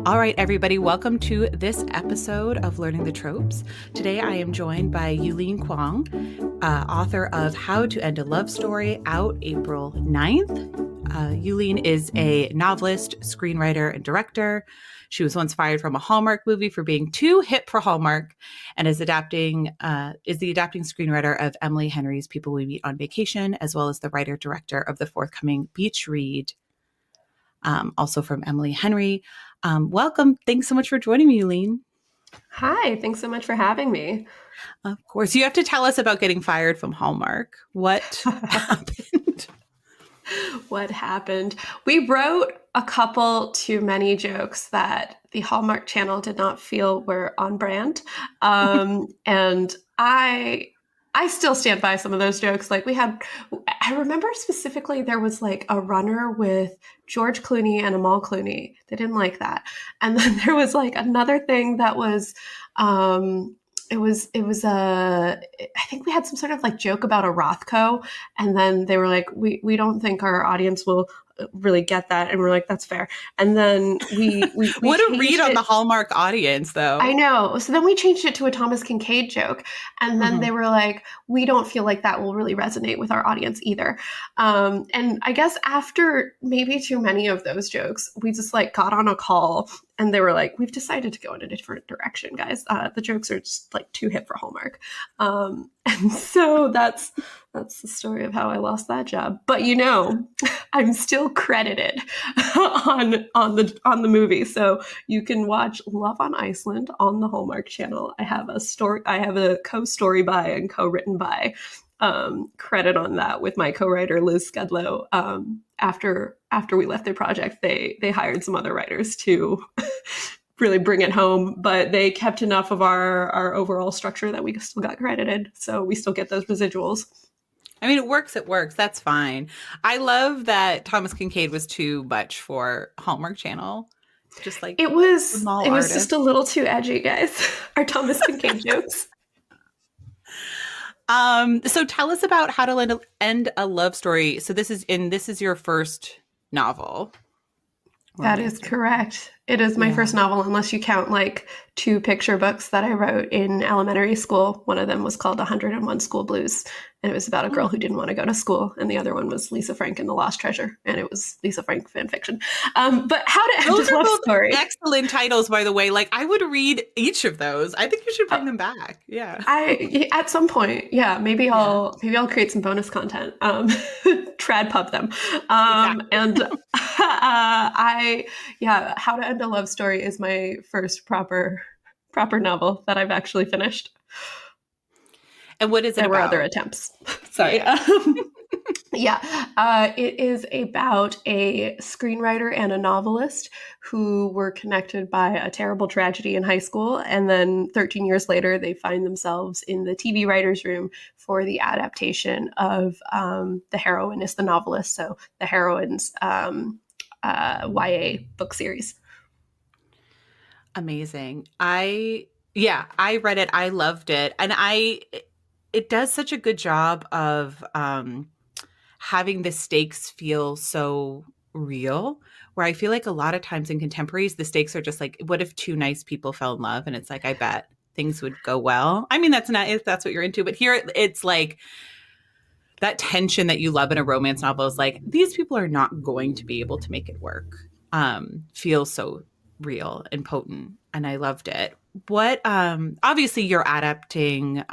All right, everybody, welcome to this episode of Learning the Tropes. Today I am joined by Yulin Kuang, author of How to End a Love Story, out April 9th. Yulin is a novelist, screenwriter, and director. She was once fired from a Hallmark movie for being too hip for Hallmark, and is the adapting screenwriter of Emily Henry's People We Meet on Vacation, as well as the writer-director of the forthcoming beach read, also from Emily Henry. Welcome. Thanks so much for joining me, Yulin. Hi, thanks so much for having me. Of course. You have to tell us about getting fired from Hallmark. What happened? What happened? We wrote a couple too many jokes that the Hallmark Channel did not feel were on brand. And I still stand by some of those jokes. Like I remember specifically there was like a runner with George Clooney and Amal Clooney. They didn't like that. And then there was like another thing that was, I think we had some sort of like joke about a Rothko. And then they were like, we don't think our audience will really get that. And we're like, that's fair. And then we what a read on the Hallmark audience, though. I know. So then we changed it to a Thomas Kincaid joke. And then they were like, we don't feel like that will really resonate with our audience either. And I guess after maybe too many of those jokes, we just like got on a call and they were like, we've decided to go in a different direction, guys. The jokes are just like too hip for Hallmark. And so that's the story of how I lost that job. But I'm still credited on the movie. So you can watch Love on Iceland on the Hallmark Channel. I have a co-story by and co-written by credit on that with my co-writer Liz Scudlow. After we left the project, they hired some other writers to really bring it home, but they kept enough of our overall structure that we still got credited. So we still get those residuals. I mean, it works. That's fine. I love that Thomas Kincaid was too much for Hallmark Channel. Just like it was just a little too edgy, guys. Our Thomas Kincaid jokes. So tell us about How to End a Love Story. So this is your first novel. That is correct. It is my first novel, unless you count like 2 picture books that I wrote in elementary school. One of them was called 101 School Blues, and it was about a girl who didn't want to go to school. And the other one was Lisa Frank and the Lost Treasure, and it was Lisa Frank fan fiction. But How to End a Love Story. Excellent titles, by the way. Like, I would read each of those. I think you should bring them back. Yeah. At some point, maybe I'll create some bonus content. Trad pub them. Exactly. And How to End a Love Story is my first proper novel that I've actually finished. And what is it about? There were other attempts. Sorry. It is about a screenwriter and a novelist who were connected by a terrible tragedy in high school. And then 13 years later, they find themselves in the TV writer's room for the adaptation of The Heroine is the Novelist. So the heroine's YA book series. Amazing. I read it. I loved it. And it does such a good job of having the stakes feel so real, where I feel like a lot of times in contemporaries, the stakes are just like, what if 2 nice people fell in love? And it's like, I bet things would go well. I mean, that's not if that's what you're into, but here it's like that tension that you love in a romance novel is like, these people are not going to be able to make it work. Feels so real and potent. And I loved it. What, obviously you're adapting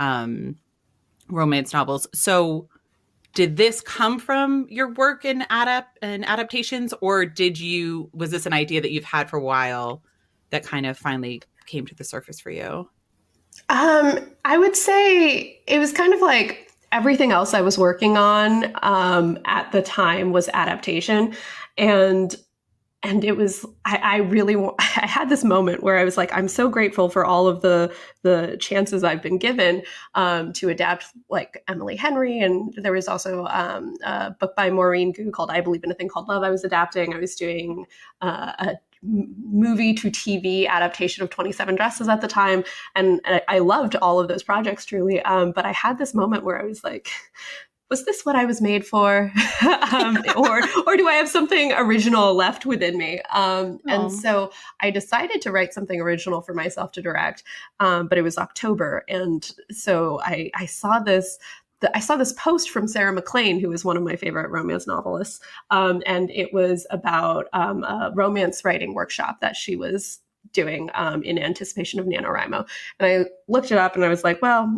romance novels. So did this come from your work in adaptations, or was this an idea that you've had for a while that kind of finally came to the surface for you? I would say it was kind of like everything else I was working on at the time was adaptation. And it was, I had this moment where I was like, I'm so grateful for all of the chances I've been given to adapt like Emily Henry. And there was also a book by Maureen Gu called I Believe in a Thing Called Love I was adapting. I was doing a movie to TV adaptation of 27 Dresses at the time. And I loved all of those projects truly. But I had this moment where I was like, was this what I was made for? Or do I have something original left within me? And Oh, so I decided to write something original for myself to direct, but it was October, and so I saw this. I saw this post from Sarah MacLean, who is one of my favorite romance novelists, and it was about a romance writing workshop that she was doing in anticipation of NaNoWriMo. And I looked it up and I was like, well,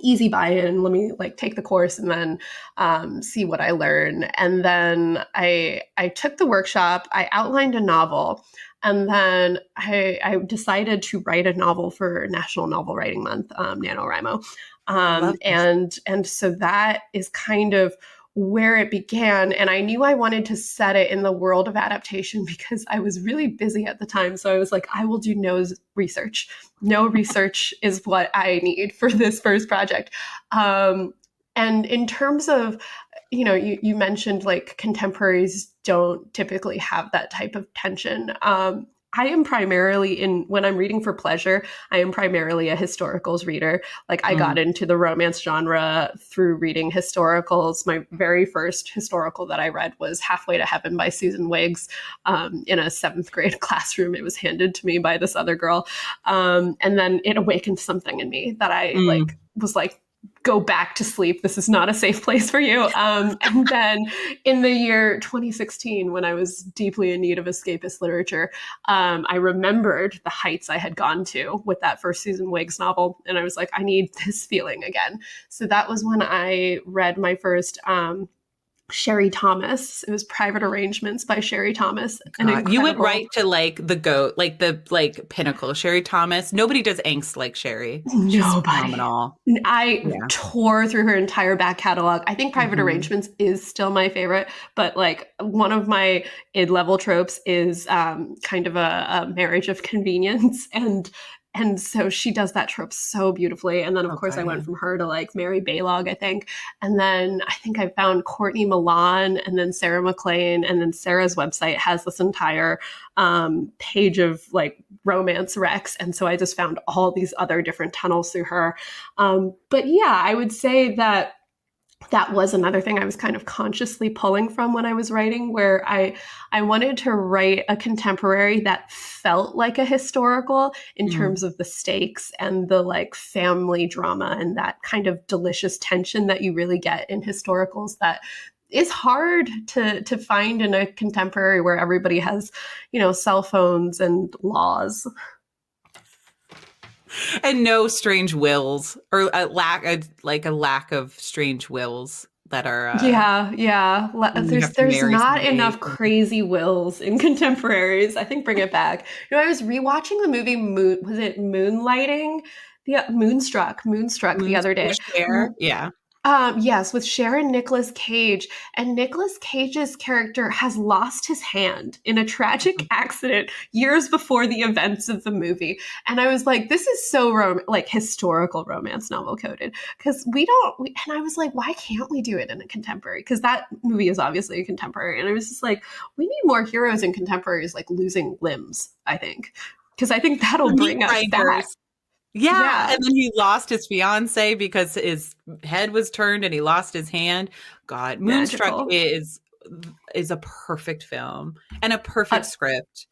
easy buy-in, let me like take the course and then see what I learn. And then I took the workshop, I outlined a novel, and then I decided to write a novel for National Novel Writing Month, NaNoWriMo. I love this. And so that is kind of where it began. And I knew I wanted to set it in the world of adaptation because I was really busy at the time. So I was like, I will do no research. No research is what I need for this first project. And in terms of, you mentioned like contemporaries don't typically have that type of tension. I am primarily when I'm reading for pleasure, I am primarily a historicals reader. Like I got Mm. into the romance genre through reading historicals. My very first historical that I read was Halfway to Heaven by Susan Wiggs, in a seventh grade classroom. It was handed to me by this other girl. And then it awakened something in me that I Mm. was like, go back to sleep. This is not a safe place for you. And then in the year 2016, when I was deeply in need of escapist literature, I remembered the heights I had gone to with that first Susan Wiggs novel. And I was like, I need this feeling again. So that was when I read my first Sherry Thomas. It was Private Arrangements by Sherry Thomas. An God, you went incredible. right to like the goat, like the like pinnacle. Sherry Thomas. Nobody does angst like Sherry. She's Nobody. phenomenal. I Yeah. tore through her entire back catalog. I think Private Hmm. Arrangements is still my favorite, but like one of my id level tropes is kind of a marriage of convenience, and so she does that trope so beautifully. And then of course I Okay. went Yeah. from her to like Mary Baylog, I think, and then I think I found Courtney Milan, and then Sarah MacLean, and then Sarah's website has this entire page of like romance recs, and so I just found all these other different tunnels through her. But yeah, I would say that that was another thing I was kind of consciously pulling from when I was writing, where I wanted to write a contemporary that felt like a historical in Mm. terms of the stakes and the like family drama and that kind of delicious tension that you really get in historicals that is hard to find in a contemporary where everybody has, cell phones and laws. And no strange wills or a lack of strange wills that are Yeah, yeah. you There's have to there's marry not somebody. enough crazy wills in contemporaries. I think bring it back. I was rewatching the movie Moon. Was it Moonlighting? The Moonstruck the Moons other with day. Cher. Yeah. Yes, with Sharon Nicolas Cage, and Nicolas Cage's character has lost his hand in a tragic accident years before the events of the movie. And I was like, this is so like historical romance novel coded because and I was like, why can't we do it in a contemporary? Because that movie is obviously a contemporary, and I was just like, we need more heroes in contemporaries like losing limbs. I think because I think that'll The meat bring us back. grinders. Yeah, Yeah, and then he lost his fiance because his head was turned and he lost his hand. God, Moonstruck magical. is a perfect film and a perfect Uh, script.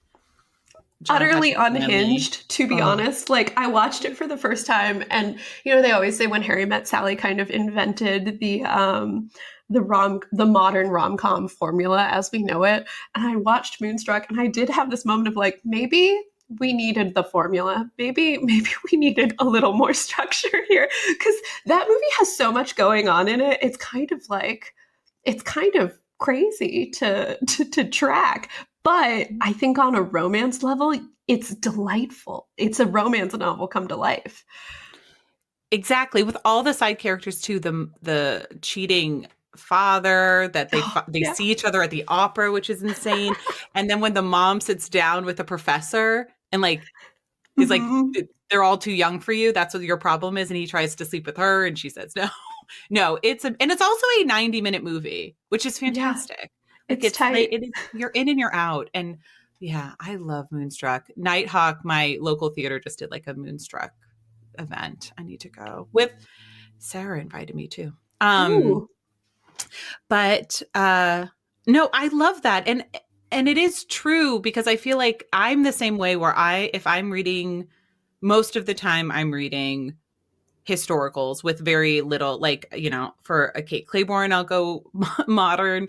John Utterly Patrick Stanley. unhinged, to be Oh, honest. Like I watched it for the first time, and they always say when Harry Met Sally kind of invented the modern rom-com formula as we know it. And I watched Moonstruck, and I did have this moment of like, maybe we needed the formula. Maybe we needed a little more structure here. Because that movie has so much going on in it. It's kind of crazy to track. But I think on a romance level, it's delightful. It's a romance novel come to life. exactly. With all the side characters too, the cheating father that Oh, they yeah. see each other at the opera, which is insane. And then when the mom sits down with the professor and like is like, Mm-hmm. they're all too young for you. That's what your problem is. And he tries to sleep with her and she says no. No, and it's also a 90-minute movie, which is Yeah, fantastic. Like it's tight. it is, you're in and you're out. And yeah, I love Moonstruck. Nighthawk, my local theater just did like a Moonstruck event. I need to go with Sarah invited me too. Um, Ooh. but no, I love that. And it is true because I feel like I'm the same way where if I'm reading, most of the time I'm reading historicals with very little, like, for a Kate Claiborne I'll go modern,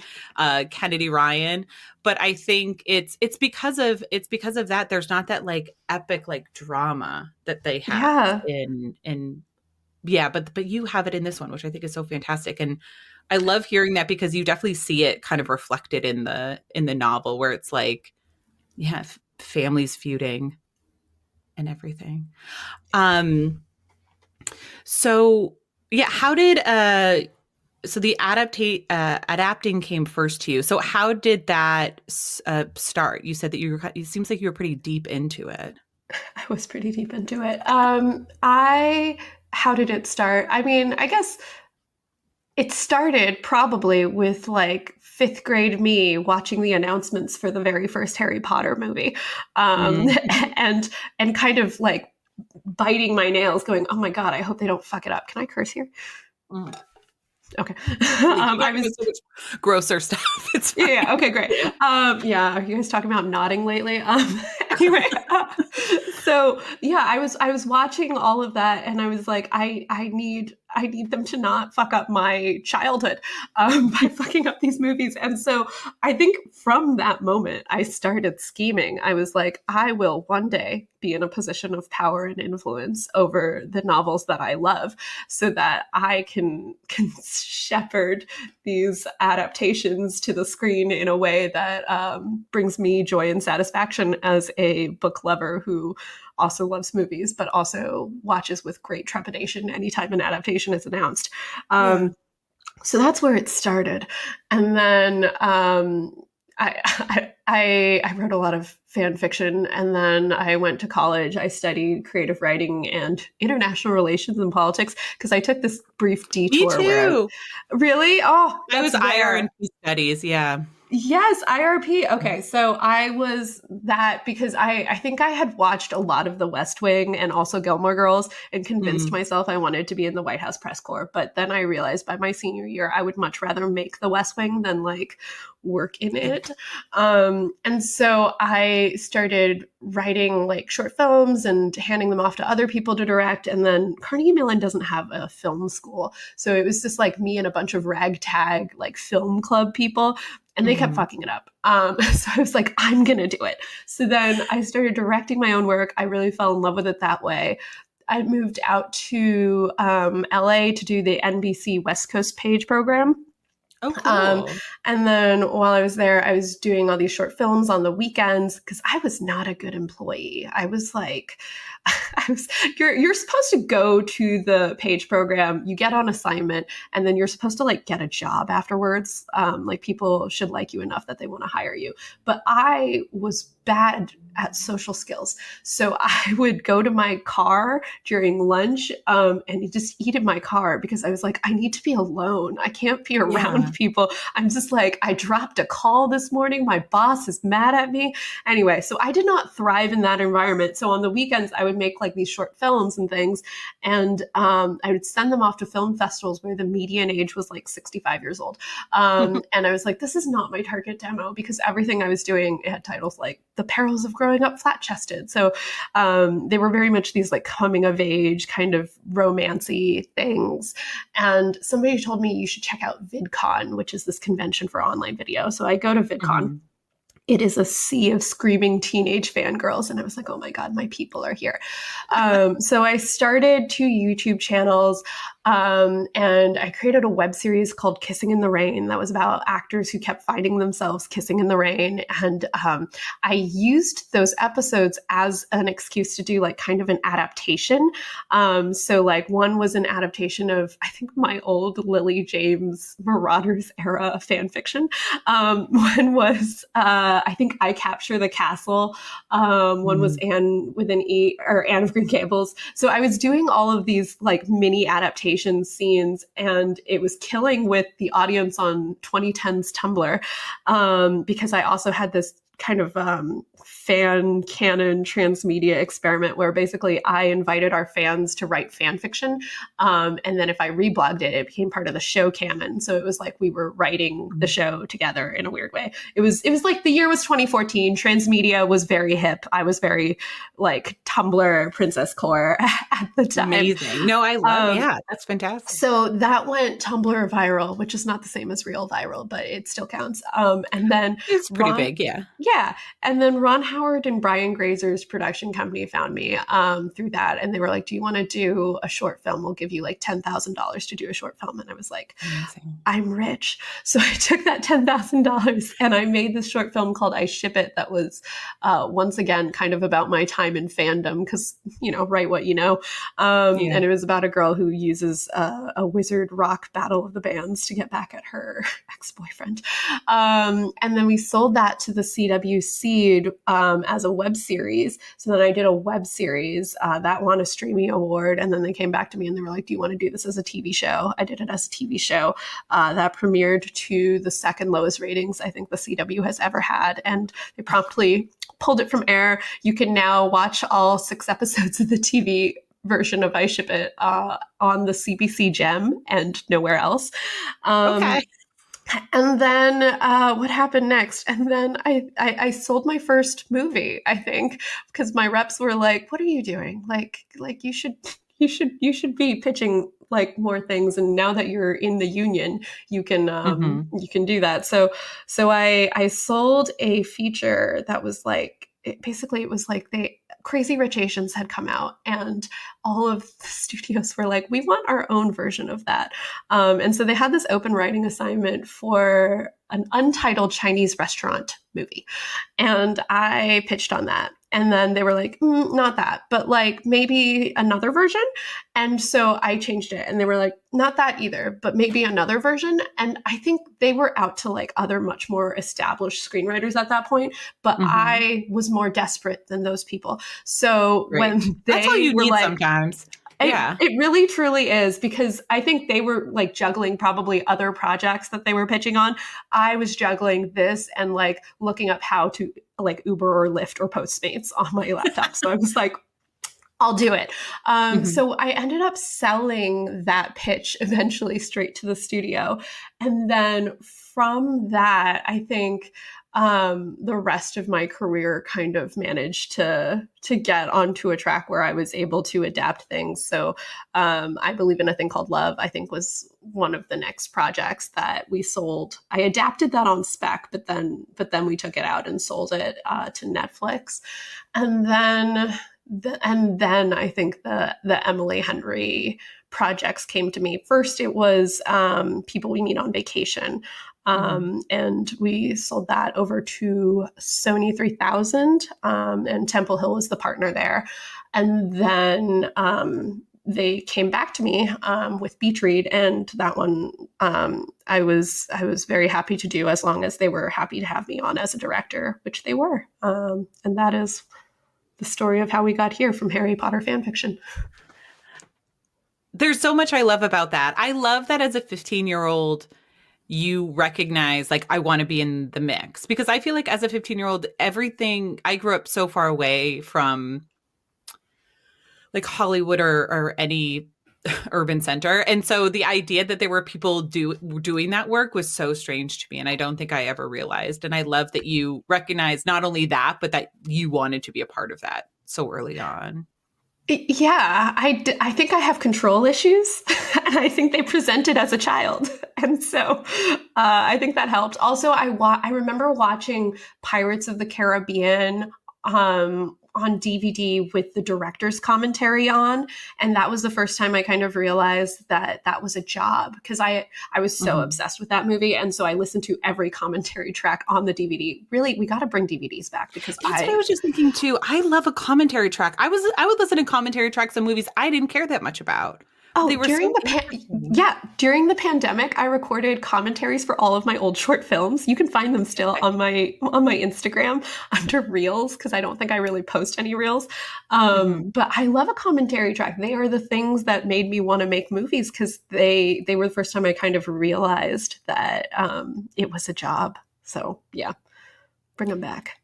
Kennedy Ryan. But I think it's because of that there's not that like epic like drama that they have Yeah. in yeah, but you have it in this one, which I think is so fantastic. And I love hearing that because you definitely see it kind of reflected in the novel where it's like, yeah, families feuding and everything. um so yeah, how did so the adapting came first to you. So how did that start? You said that it seems like you were pretty deep into it. I was pretty deep into it. I How did it start? I mean, I guess it started probably with like fifth grade me watching the announcements for the very first Harry Potter movie, um, Mm. and and kind of like biting my nails, going, "Oh my god, I hope they don't fuck it up." Can I curse here? Mm. Okay. We can I talk about was so much grosser stuff. It's Yeah, fine. yeah, okay, great. Yeah, are you guys talking about nodding lately? Anyway, so yeah, I was watching all of that, and I was like, I need them to not fuck up my childhood by fucking up these movies. And so I think from that moment, I started scheming. I was like, I will one day be in a position of power and influence over the novels that I love, so that I can shepherd these adaptations to the screen in a way that brings me joy and satisfaction as a book lover who also loves movies, but also watches with great trepidation anytime an adaptation is announced. Yeah. So that's where it started. And then I wrote a lot of fan fiction, and then I went to college. I studied creative writing and international relations and politics because I took this brief Me detour where I too. really, oh, I that's was IR and rare. peace studies. Yeah. Yes, IRP. Okay, so I was that because I think I had watched a lot of The West Wing and also Gilmore Girls and convinced Mm. myself I wanted to be in the White House press corps. But then I realized by my senior year I would much rather make The West Wing than like work in Yeah. it. And so I started writing like short films and handing them off to other people to direct. And then Carnegie Mellon doesn't have a film school, so it was just like me and a bunch of ragtag like film club people, and they kept Mhm. fucking it up. So I was like, I'm gonna do it. So then I started directing my own work. I really fell in love with it that way. I moved out to LA to do the NBC West Coast Page program. Oh, Um, cool. and then while I was there, I was doing all these short films on the weekends because I was not a good employee. I was like, I was you're supposed to go to the page program, you get on assignment, and then you're supposed to like get a job afterwards. Like people should like you enough that they want to hire you. But I was bad at social skills, so I would go to my car during lunch and just eat in my car because I was like, I need to be alone. I can't be around Yeah. people. I'm just like, I dropped a call this morning. My boss is mad at me. Anyway, so I did not thrive in that environment. So on the weekends, I would make like these short films and things, and I would send them off to film festivals where the median age was like 65 years old. And I was like, this is not my target demo because everything I was doing, it had titles like The Perils of Growing Up Flat Chested. So they were very much these like coming of age kind of romancy things. And somebody told me you should check out VidCon, which is this convention for online video. So I go to VidCon. Mhm. It is a sea of screaming teenage fangirls. And I was like, oh my God, my people are here. So I started 2 YouTube channels, and I created a web series called Kissing in the Rain that was about actors who kept finding themselves kissing in the rain. And I used those episodes as an excuse to do like kind of an adaptation. So like one was an adaptation of, I think, my old Lily James Marauders era fan fiction. One was, I think, I Capture the Castle. One was Mhm. Anne with an E, or Anne of Green Gables. So I was doing all of these like mini adaptation scenes, and it was killing with the audience on 2010's Tumblr, because I also had this kind of fan canon transmedia experiment where basically I invited our fans to write fan fiction. And then if I reblogged it, it became part of the show canon. So it was like we were writing the show together in a weird way. It was like the year was 2014. Transmedia was very hip. I was very like Tumblr princess core at the time. Amazing. No, I love, yeah, that's fantastic. So that went Tumblr viral, which is not the same as real viral, but it still counts. And then It's pretty big, yeah. yeah. And then Ron Howard and Brian Grazer's production company found me through that. And they were like, do you want to do a short film? We'll give you like $10,000 to do a short film. And I was like, Amazing. I'm rich. So I took that $10,000 and I made this short film called I Ship It that was once again kind of about my time in fandom because, you know, write what you know. Yeah. And it was about a girl who uses a wizard rock battle of the bands to get back at her ex-boyfriend. And then we sold that to the CW Seed as a web series. So then I did a web series that won a Streamy Award. And then they came back to me and they were like, do you want to do this as a TV show? I did it as a TV show that premiered to the second lowest ratings I think the CW has ever had. And they promptly pulled it from air. You can now watch all 6 episodes of the TV version of I Ship It on the CBC Gem and nowhere else. Okay. And then what happened next? And then I sold my first movie, I think, because my reps were like, "What are you doing? Like you should be pitching like more things. And now that you're in the union, you can do that." So I sold a feature that was like basically it was like Crazy Rich Asians had come out and all of the studios were like, we want our own version of that. And so they had this open writing assignment for an untitled Chinese restaurant movie. And I pitched on that. And then they were like, not that, but like maybe another version. And so I changed it and they were like, not that either, but maybe another version. And I think they were out to like other much more established screenwriters at that point, but I was more desperate than those people. So Great. when That's all they you were need like, sometimes. Yeah. it really truly is because I think they were like juggling probably other projects that they were pitching on. I was juggling this and like looking up how to like Uber or Lyft or Postmates on my laptop. So I was like, I'll do it. So I ended up selling that pitch eventually straight to the studio. And then from that, I think the rest of my career kind of managed to get onto a track where I was able to adapt things. So I Believe in a Thing Called Love, I think was one of the next projects that we sold. I adapted that on spec, but then we took it out and sold it to Netflix. And then I think the Emily Henry projects came to me. First, it was People We Meet on Vacation. And we sold that over to Sony 3000, and Temple Hill was the partner there. And then they came back to me with Beach Read, and that one I was very happy to do as long as they were happy to have me on as a director, which they were. And that is the story of how we got here from Harry Potter fan fiction. There's so much I love about that. I love that as a 15-year-old, you recognize, like, I want to be in the mix. Because I feel like as a 15-year-old, everything, I grew up so far away from, like, Hollywood or any urban center. And so the idea that there were people doing that work was so strange to me. And I don't think I ever realized. And I love that you recognize not only that, but that you wanted to be a part of that so early on. Yeah, I think I have control issues, and I think they presented as a child, and so I think that helped. Also, I remember watching Pirates of the Caribbean on DVD with the director's commentary on, and that was the first time I kind of realized that that was a job because I was so obsessed with that movie, and so I listened to every commentary track on the DVD. Really, we got to bring DVDs back because that's what I was just thinking too. I love a commentary track. I would listen to commentary tracks on movies I didn't care that much about. Oh, they were during the pandemic, I recorded commentaries for all of my old short films. You can find them still on my Instagram under Reels because I don't think I really post any Reels. But I love a commentary track. They are the things that made me want to make movies because they were the first time I kind of realized that it was a job. So yeah, bring them back.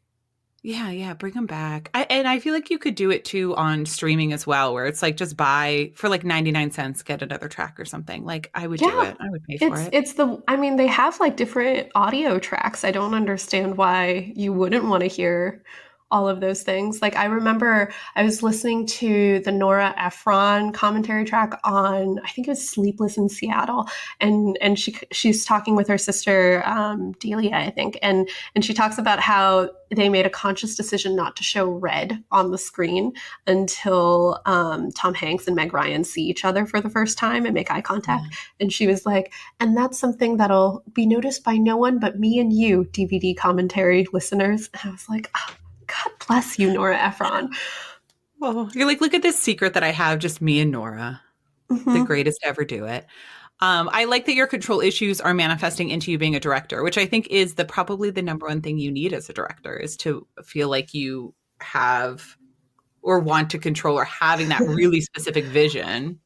Yeah, yeah, bring them back. And I feel like you could do it too on streaming as well, where it's like just buy for like 99 cents, get another track or something. Like I would do Yeah. it. I would pay for it. It's the I mean they have like different audio tracks. I don't understand why you wouldn't want to hear all of those things. Like I remember I was listening to the Nora Ephron commentary track on I think it was Sleepless in Seattle, and she's talking with her sister Delia I think, and she talks about how they made a conscious decision not to show red on the screen until Tom Hanks and Meg Ryan see each other for the first time and make eye contact. Yeah. And she was like, and that's something that'll be noticed by no one but me and you, DVD commentary listeners. And I was like, oh, God bless you, Nora Ephron. Oh, you're like, look at this secret that I have, just me and Nora, the Mm-hmm. greatest to ever do it. I like that your control issues are manifesting into you being a director, which I think is the probably the number one thing you need as a director is to feel like you have or want to control or having that really specific vision.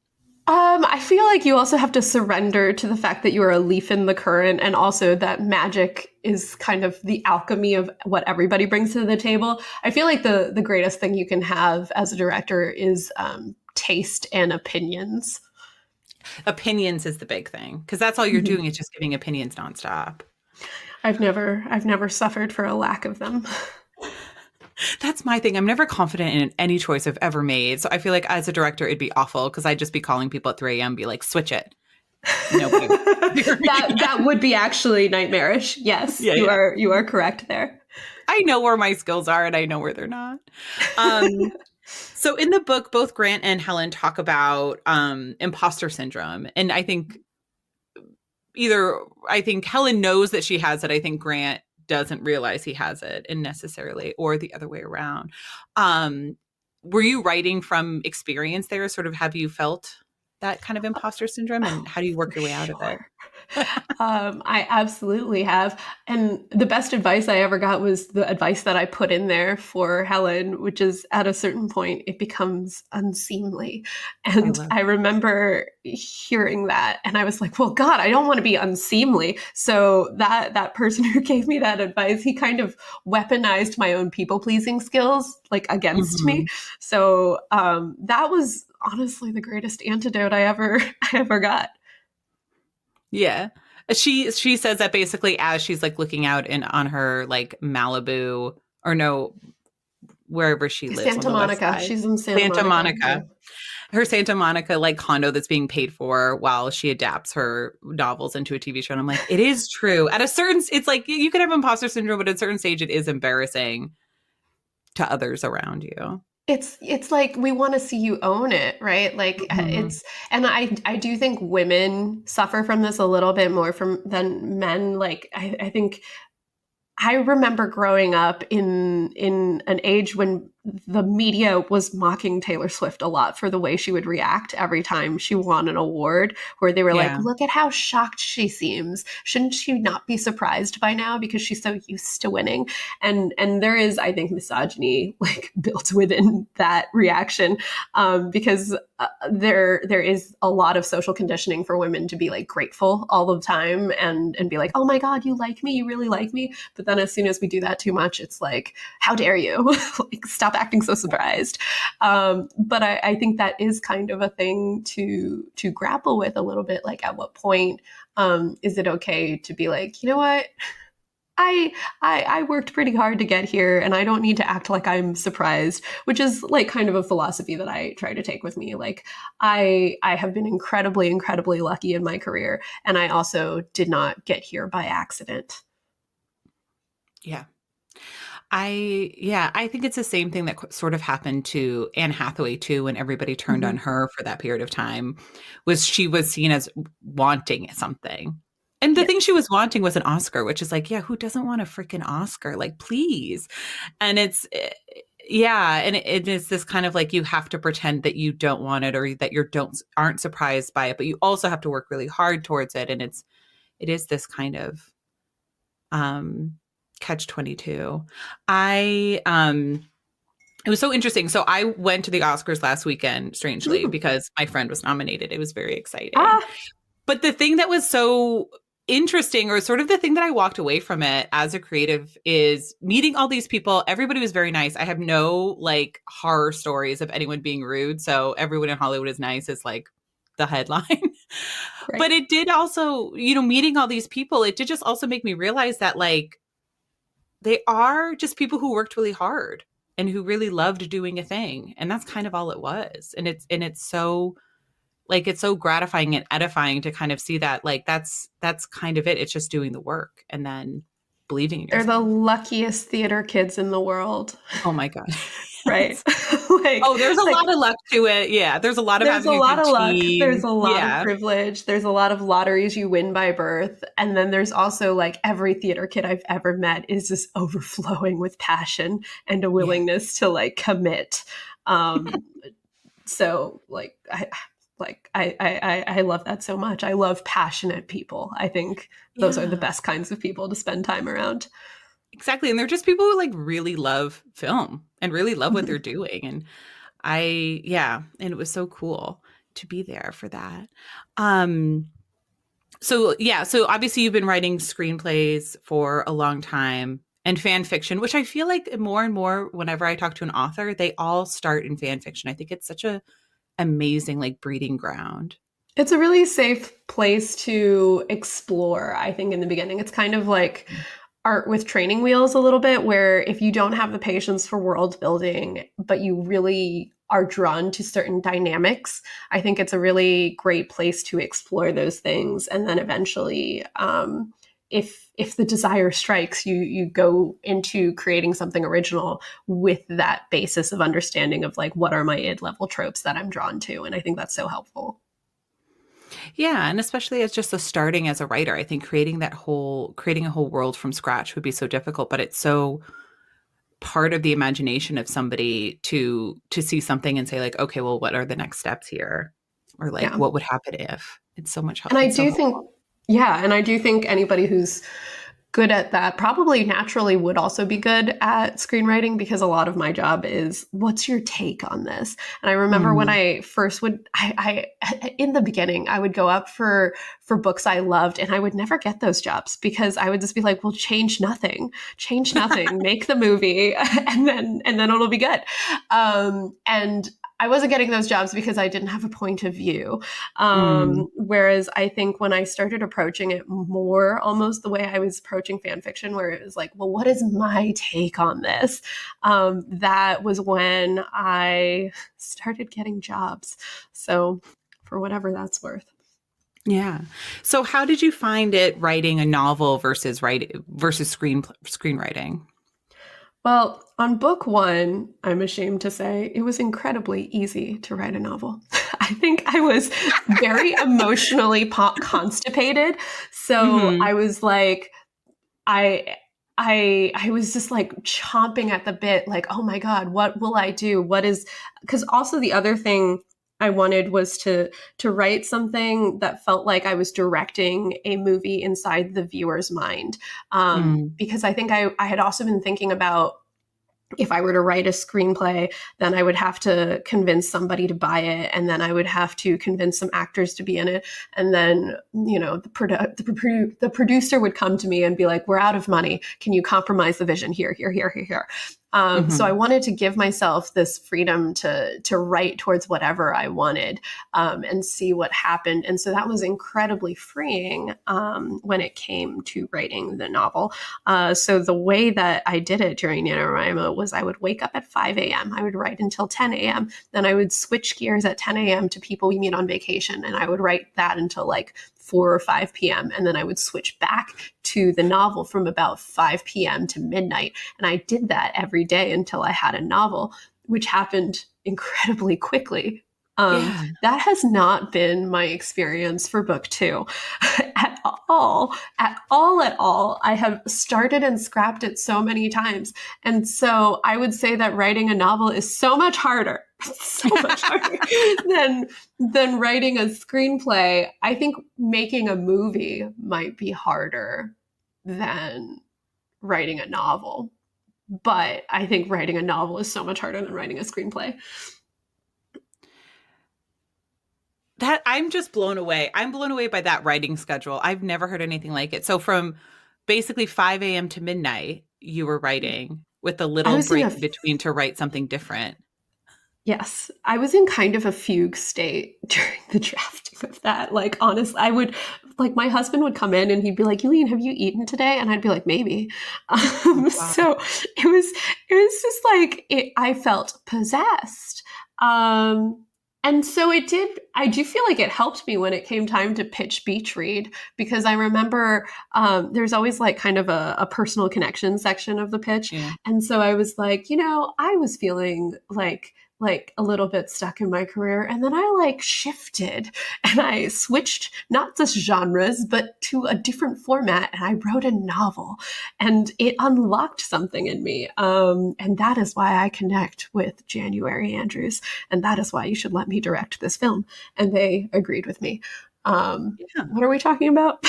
I feel like you also have to surrender to the fact that you are a leaf in the current, and also that magic is kind of the alchemy of what everybody brings to the table. I feel like the greatest thing you can have as a director is taste and opinions. Opinions is the big thing because that's all you're Mhm. doing is just giving opinions nonstop. I've never suffered for a lack of them. That's my thing. I'm never confident in any choice I've ever made. So I feel like as a director, it'd be awful because I'd just be calling people at 3 a.m. be like, switch it. Nobody would hear me That again. would be actually nightmarish. Yes, Yeah, yeah. you are correct there. I know where my skills are and I know where they're not. Um, so in the book, both Grant and Helen talk about imposter syndrome. And I think Helen knows that she has it. I think Grant doesn't realize he has it and necessarily, or the other way around. Um, were you writing from experience there? Sort of have you felt that kind of imposter syndrome and how do you For work your way out of it? sure. I absolutely have. And the best advice I ever got was the advice that I put in there for Helen, which is at a certain point, it becomes unseemly. I And love I remember hearing that and I was like, well, God, I don't want to be unseemly. So that person who gave me that advice, he kind of weaponized my own people pleasing skills like it. against me. Hmm. So that was honestly the greatest antidote I ever got. Yeah. She says that basically as she's like looking out in on her like Malibu or no, wherever she lives on Santa the west Monica. side. She's in Santa Santa Monica. Yeah. Monica. Her Santa Monica like condo that's being paid for while she adapts her novels into a TV show. And I'm like, it is true. At a certain it's like you could have imposter syndrome, but at a certain stage it is embarrassing to others around you. It's like we want to see you own it, right? Like Mhm. it's and I do think women suffer from this a little bit more from than men. Like I think I remember growing up in an age when the media was mocking Taylor Swift a lot for the way she would react every time she won an award, where they were like, Yeah. "Look at how shocked she seems. Shouldn't she not be surprised by now because she's so used to winning?" And there is, I think, misogyny like built within that reaction, because there is a lot of social conditioning for women to be like grateful all the time and be like, oh my God, you like me, you really like me. But then as soon as we do that too much, it's like, how dare you? Like, stop acting so surprised. But I think that is kind of a thing to grapple with a little bit. Like, at what point is it okay to be like, you know what? I, I worked pretty hard to get here and I don't need to act like I'm surprised, which is like kind of a philosophy that I try to take with me. Like I have been incredibly lucky in my career and I also did not get here by accident. Yeah. I think it's the same thing that sort of happened to Anne Hathaway too when everybody turned on Mhm. her for that period of time was she was seen as wanting something. And the Yeah. thing she was wanting was an Oscar, which is like, yeah, who doesn't want a freaking Oscar? Like, please. And yeah, and it is this kind of like you have to pretend that you don't want it or that you don't aren't surprised by it, but you also have to work really hard towards it. And it is this kind of um catch 22. I It was so interesting. So I went to the Oscars last weekend, strangely, Mm. because my friend was nominated. It was very exciting. Ah. But the thing that was so interesting, or sort of the thing that I walked away from it as a creative, is meeting all these people. Everybody was very nice. I have no like horror stories of anyone being rude. So everyone in Hollywood is nice is like the headline. But Great. it did also, meeting all these people, it did just also make me realize that like they are just people who worked really hard and who really loved doing a thing. And that's kind of all it was. And it's so like it's so gratifying and edifying to kind of see that like that's kind of it. It's just doing the work and then believing in They're the yourself. luckiest theater kids in the world, Oh my God. right? Yes. like Oh, there's a like lot of luck to it. Yeah. There's a lot of there's having a a lot good of luck, there's team. a lot of Yeah. privilege, there's a lot of lotteries you win by birth, and then there's also like every theater kid I've ever met is just overflowing with passion and a Yeah. willingness to like commit. Um, so I love that so much. I love passionate people. I think those are the Yeah. best kinds of people to spend time around. Exactly. And they're just people who like really love film and really love what they're doing. And yeah, and it was so cool to be there for that. Um, so yeah, so obviously you've been writing screenplays for a long time and fan fiction, which I feel like more and more whenever I talk to an author, they all start in fan fiction. I think it's such a amazing like breeding ground. It's a really safe place to explore, I think, in the beginning. It's kind of like art with training wheels a little bit, where if you don't have the patience for world building, but you really are drawn to certain dynamics, I think it's a really great place to explore those things. And then eventually, if the desire strikes, you go into creating something original with that basis of understanding of like what are my id level tropes that I'm drawn to, and I think that's so helpful. Yeah, and especially as just a starting as a writer, I think creating a whole world from scratch would be so difficult, but it's so part of the imagination of somebody to see something and say like, okay, well, what are the next steps here? Or like Yeah. what would happen if? And I It's so do think, helpful. yeah, and I do think anybody who's good at that probably naturally would also be good at screenwriting, because a lot of my job is what's your take on this? And I remember when Mm, I first would in the beginning I would go up for books I loved, and I would never get those jobs because I would just be like, well, change nothing, make the movie and then it'll be good. And I wasn't getting those jobs because I didn't have a point of view. mm, Whereas I think when I started approaching it more almost the way I was approaching fan fiction, where it was like, well, what is my take on this? That was when I started getting jobs. So, for whatever that's worth. yeah. So how did you find it writing a novel versus screenwriting? Well, on book one, I'm ashamed to say it was incredibly easy to write a novel. I think I was very emotionally constipated. So Hmm. I was like, I I was just like chomping at the bit, like, oh my God, what will I do? What is, because also the other thing I wanted was to write something that felt like I was directing a movie inside the viewer's mind. Mm, Because I think I had also been thinking about, if I were to write a screenplay, then I would have to convince somebody to buy it, and then I would have to convince some actors to be in it, and then the producer would come to me and be like, "We're out of money. Can you compromise the vision here, here, here, here, here?" So I hmm. wanted to give myself this freedom to write towards whatever I wanted, and see what happened. And so that was incredibly freeing when it came to writing the novel. So the way that I did it during NaNoWriMo was I would wake up at 5 a.m. I would write until 10 a.m. Then I would switch gears at 10 a.m. to people we meet on vacation, and I would write that until like 4 or 5 p.m. And then I would switch back to the novel from about 5 p.m. to midnight. And I did that every day until I had a novel, which happened incredibly quickly. Yeah. That has not been my experience for book two at all, at all, at all. I have started and scrapped it so many times. And so I would say that writing a novel is so much harder, so much harder than writing a screenplay. I think making a movie might be harder than writing a novel. But I think writing a novel is so much harder than writing a screenplay. That I'm just blown away. I'm blown away by that writing schedule. I've never heard anything like it. So from basically 5 a.m. to midnight, you were writing with a I little was in a break between to write something different. Yes, I was in kind of a fugue state during the drafting of that. Like, honestly, I would, like, my husband would come in and he'd be like, "Yulin, have you eaten today?" And I'd be like, "Maybe." Oh God. So it was just like I felt possessed. Um, and so it did. I do feel like it helped me when it came time to pitch Beach Read because I remember there's always like kind of a personal connection section of the pitch, Yeah. and so I was like, I was feeling like a little bit stuck in my career, and then I like shifted and I switched not just genres but to a different format, and I wrote a novel, and it unlocked something in me, and that is why I connect with January Andrews, and that is why you should let me direct this film. And they agreed with me. Yeah. What are we talking about?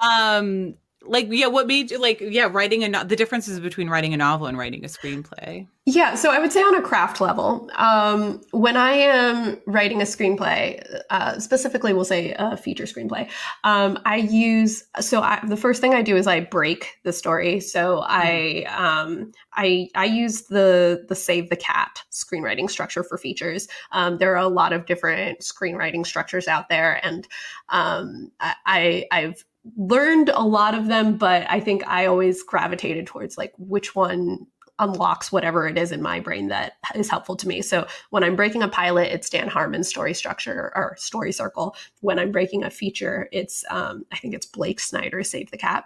Um, like, yeah, what made you like, yeah, writing the differences between writing a novel and writing a screenplay. Yeah, so I would say on a craft level, when I am writing a screenplay, specifically, we'll say a feature screenplay, the first thing I do is I break the story. So Mhm. I use the Save the Cat screenwriting structure for features. There are a lot of different screenwriting structures out there, and I've learned a lot of them, but I think I always gravitated towards like which one unlocks whatever it is in my brain that is helpful to me. So when I'm breaking a pilot, it's Dan Harmon's story structure or story circle. When I'm breaking a feature, it's I think it's Blake Snyder's Save the Cat.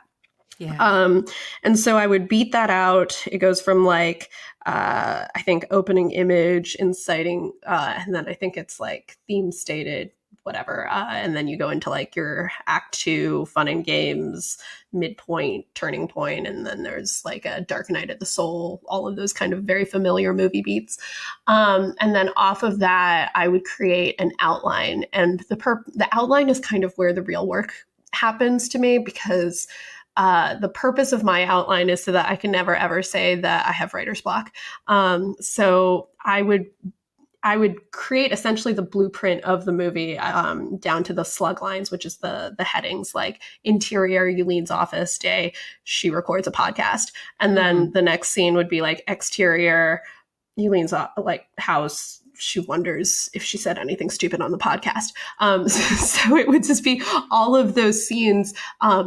Yeah. Um, and so I would beat that out. It goes from like I think opening image, inciting, and then I think it's like theme stated, whatever. And then you go into like your act two, fun and games, midpoint, turning point, and then there's like a Dark Night of the Soul, all of those kind of very familiar movie beats. And then off of that, I would create an outline, and the outline is kind of where the real work happens to me because the purpose of my outline is so that I can never ever say that I have writer's block. So I would create essentially the blueprint of the movie down to the slug lines, which is the headings like interior Yulin's office day. She records a podcast, and then Mhm. the next scene would be like exterior Yulin's like house. She wonders if she said anything stupid on the podcast. So it would just be all of those scenes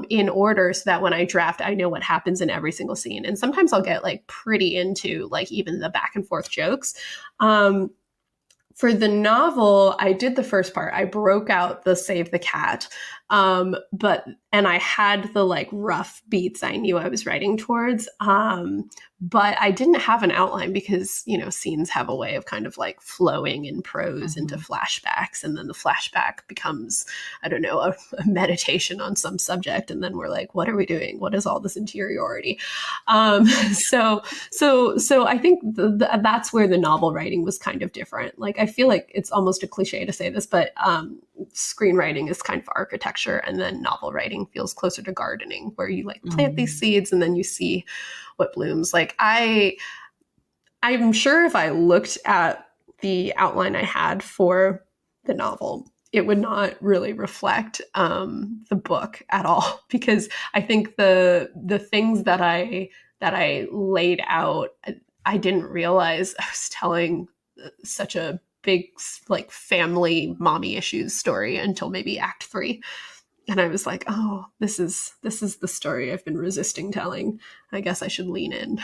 in order so that when I draft, I know what happens in every single scene. And sometimes I'll get like pretty into like even the back and forth jokes. Um, for the novel, I did the first part. I broke out the Save the Cat, but and I had the like rough beats I knew I was writing towards, but I didn't have an outline because scenes have a way of kind of like flowing in prose into Mhm. flashbacks, and then the flashback becomes I don't know a meditation on some subject, and then we're like, what are we doing? What is all this interiority? So I think that's where the novel writing was kind of different. Like I feel like it's almost a cliche to say this, but screenwriting is kind of architecture, and then novel writing feels closer to gardening, where you like plant these Mhm. seeds and then you see what blooms. Like I'm sure if I looked at the outline I had for the novel, it would not really reflect the book at all because I think the things that I laid out, I didn't realize I was telling such a big like family mommy issues story until maybe act 3, and I was like, oh, this is the story I've been resisting telling. I guess I should lean in.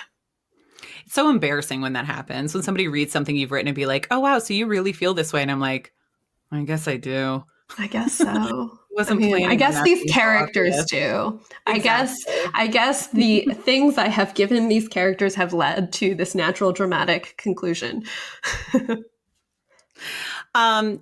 It's so embarrassing when that happens, when somebody reads something you've written and be like, "Oh wow, so you really feel this way." And I'm like, "I guess I do." I guess so. I Wasn't mean, I planning on guess that these being so characters obvious. do. I guess Exactly. I guess the things I have given these characters have led to this natural dramatic conclusion.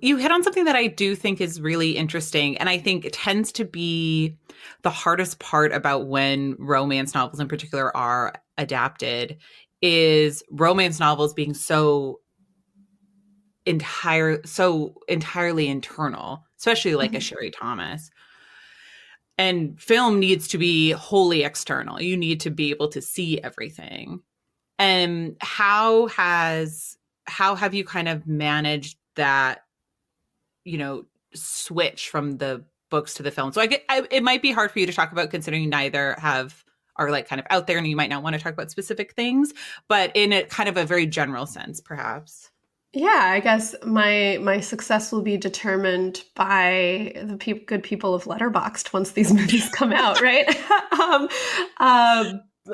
You hit on something that I do think is really interesting, and I think it tends to be the hardest part about when romance novels in particular are adapted is romance novels being so entirely internal, especially like a Mhm. Sherry Thomas. And film needs to be wholly external. You need to be able to see everything. And how have you kind of managed that switch from the books to the film. So it might be hard for you to talk about considering neither are like kind of out there and you might not want to talk about specific things, but in a kind of a very general sense, perhaps. Yeah, I guess my success will be determined by the good people of Letterboxd once these movies come out, right? um, uh,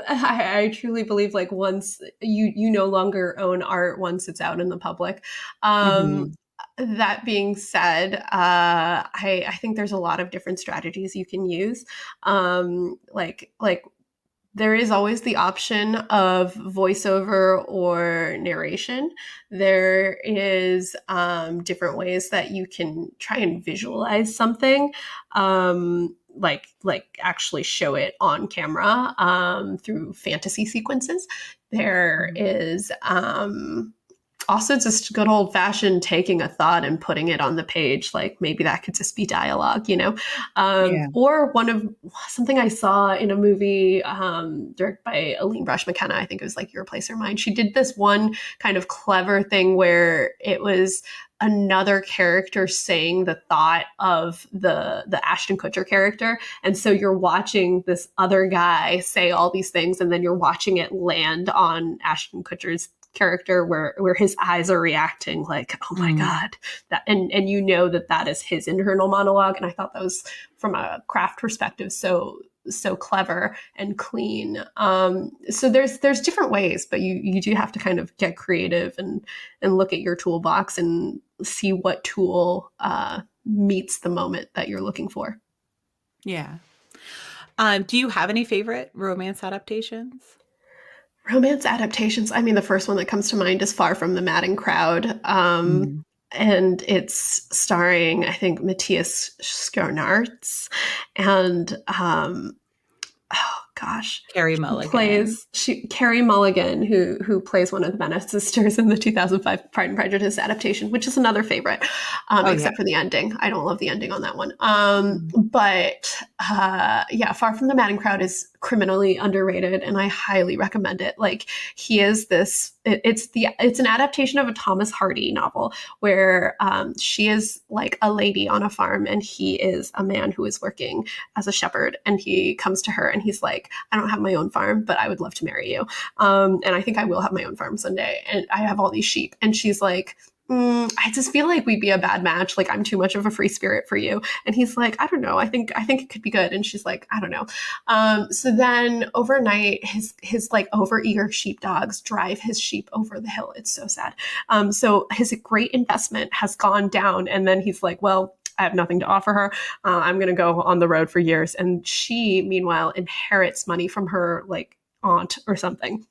I truly believe like once you no longer own art once it's out in the public. Um, Hmm. that being said, I think there's a lot of different strategies you can use. Like there is always the option of voiceover or narration. There is different ways that you can try and visualize something, like actually show it on camera through fantasy sequences. There is also just good old fashioned taking a thought and putting it on the page. Like maybe that could just be dialogue, Yeah. or one of something I saw in a movie directed by Aline Brush McKenna. I think it was like Your Place or Mine. She did this one kind of clever thing where it was another character saying the thought of the Ashton Kutcher character, and so you're watching this other guy say all these things, and then you're watching it land on Ashton Kutcher's character where his eyes are reacting like, oh my Mm. god, that, and that is his internal monologue. And I thought that was, from a craft perspective, so clever and clean. So there's different ways, but you do have to kind of get creative and look at your toolbox and see what tool meets the moment that you're looking for. Yeah. Do you have any favorite romance adaptations? Romance adaptations. I mean, the first one that comes to mind is Far From the Madding Crowd. Mm. And it's starring, I think, Matthias Schoenaerts and oh gosh, Carrie Mulligan. Carrie Mulligan, who plays one of the Bennett sisters in the 2005 Pride and Prejudice adaptation, which is another favorite, Oh yeah. except for the ending. I don't love the ending on that one. Mm. But yeah, Far From the Madding Crowd is criminally underrated, and I highly recommend it. Like he is this. It's an adaptation of a Thomas Hardy novel where she is like a lady on a farm, and he is a man who is working as a shepherd, and he comes to her and he's like, I don't have my own farm, but I would love to marry you. And I think I will have my own farm someday. And I have all these sheep. And she's like, I just feel like we'd be a bad match. Like I'm too much of a free spirit for you. And he's like, I don't know. I think it could be good. And she's like, I don't know. So then overnight, his like overeager sheepdogs drive his sheep over the hill. It's so sad. So his great investment has gone down. And then he's like, well, I have nothing to offer her. I'm going to go on the road for years. And she, meanwhile, inherits money from her like aunt or something.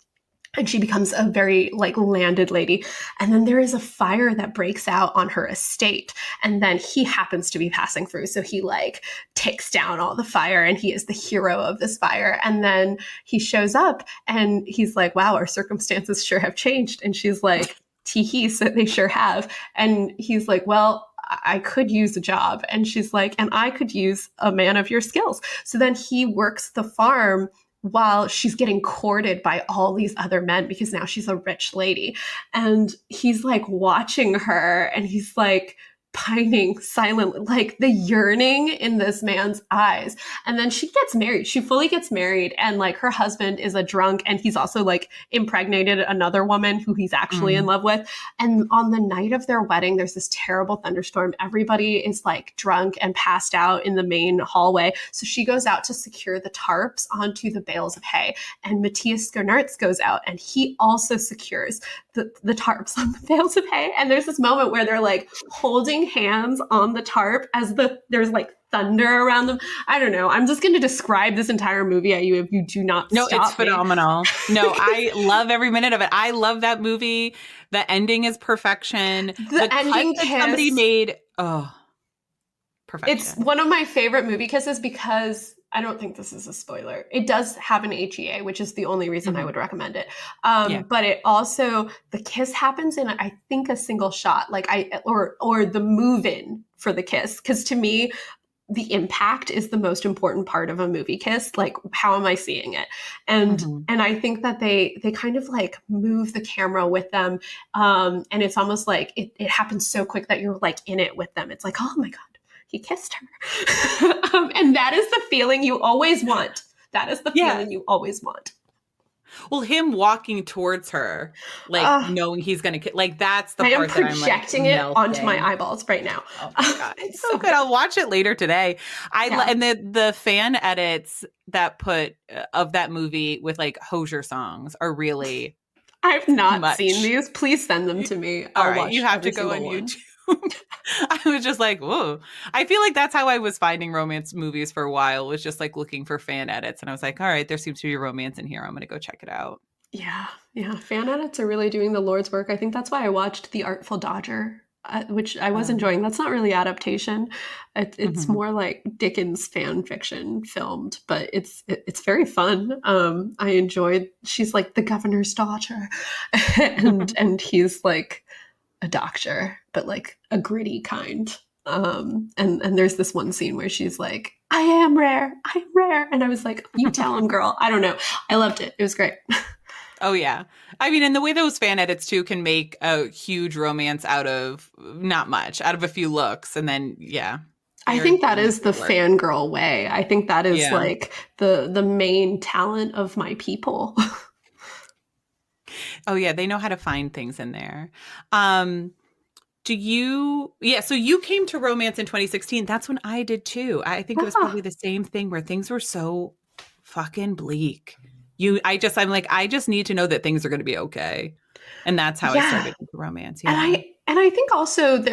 And she becomes a very like landed lady. And then there is a fire that breaks out on her estate. And then he happens to be passing through. So he like takes down all the fire and he is the hero of this fire. And then he shows up and he's like, wow, our circumstances sure have changed. And she's like, tee hee, so they sure have. And he's like, well, I could use a job. And she's like, and I could use a man of your skills. So then he works the farm while she's getting courted by all these other men because now she's a rich lady. And he's like watching her and he's like pining silently, like the yearning in this man's eyes. And then she gets married. She fully gets married. And like her husband is a drunk and he's also like impregnated another woman who he's actually in Mm. love with. And on the night of their wedding, there's this terrible thunderstorm. Everybody is like drunk and passed out in the main hallway. So she goes out to secure the tarps onto the bales of hay. And Matthias Schoenaerts goes out and he also secures the tarps on the bales of hay. And there's this moment where they're like holding hands on the tarp as there's like thunder around them. I don't know. I'm just going to describe this entire movie at you if you do not No, it's stop me. phenomenal. No, I love every minute of it. I love that movie. The ending is perfection. The ending cut that somebody kiss. made, oh, It's perfection. one of my favorite movie kisses because I don't think this is a spoiler. It does have an HEA, which is the only reason I Mhm. would recommend it. Yeah. But it also, the kiss happens in I think a single shot, like or the move in for the kiss. Because to me, the impact is the most important part of a movie kiss. Like, how am I seeing it? And Mhm. I think that they kind of like move the camera with them, and it's almost like it happens so quick that you're like in it with them. It's like, oh my god, he kissed her, and that is the feeling you always want. That is the Yeah. feeling you always want. Well, him walking towards her, like Uh, knowing he's gonna like that's the I am part that I'm like projecting it onto my melting. eyeballs right now. Oh my god, it's It's so so good. good. I'll watch it later today. Yeah. And the fan edits that put of that movie with like Hosier songs are really I've not seen much. these. Please send them to me. All I'll right, you watch have to every go on single one. YouTube. I was just like, whoa. I feel like that's how I was finding romance movies for a while, was just like looking for fan edits. And I was like, all right, there seems to be romance in here. I'm going to go check it out. Yeah, yeah. Fan edits are really doing the Lord's work. I think that's why I watched The Artful Dodger, which I was Um, enjoying. That's not really adaptation. It's mhm. more like Dickens fan fiction filmed, but it's very fun. I enjoyed. She's like the governor's daughter, and he's like a doctor, but like a gritty kind. And there's this one scene where she's like, I am rare, and I was like, you tell him, girl. I don't know. I loved it. It was great. Oh yeah. I mean, and the way those fan edits too can make a huge romance out of not much, out of a few looks, and then yeah, I you're think that is making the it work. fangirl way. I think that is Yeah. like the main talent of my people. Oh yeah, they know how to find things in there. Um, do you yeah, so you came to romance in 2016. That's when I did too. I think it was Ah, probably the same thing where things were so fucking bleak. I'm like, I just need to know that things are going to be okay. And that's how I yeah. started into romance. And Yeah. I think also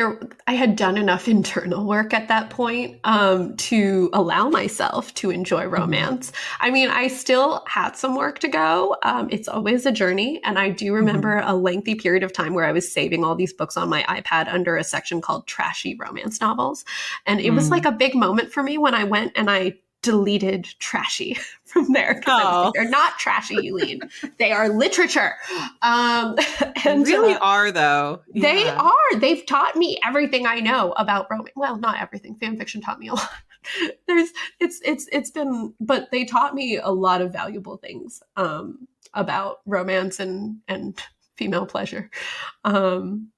I had done enough internal work at that point to allow myself to enjoy Hmm. romance. I mean, I still had some work to go. It's always a journey, and I do Hmm. remember a lengthy period of time where I was saving all these books on my iPad under a section called trashy romance novels, and it was like Mm. a big moment for me when I went and I deleted trashy from there because I was like, Oh, they're not trashy, Yulin. They are literature. Um, they and really are though. they Yeah. are. They've taught me everything I know about romance. Well, not everything. Fan fiction taught me a lot. There's it's been, but they taught me a lot of valuable things about romance and female pleasure. Um,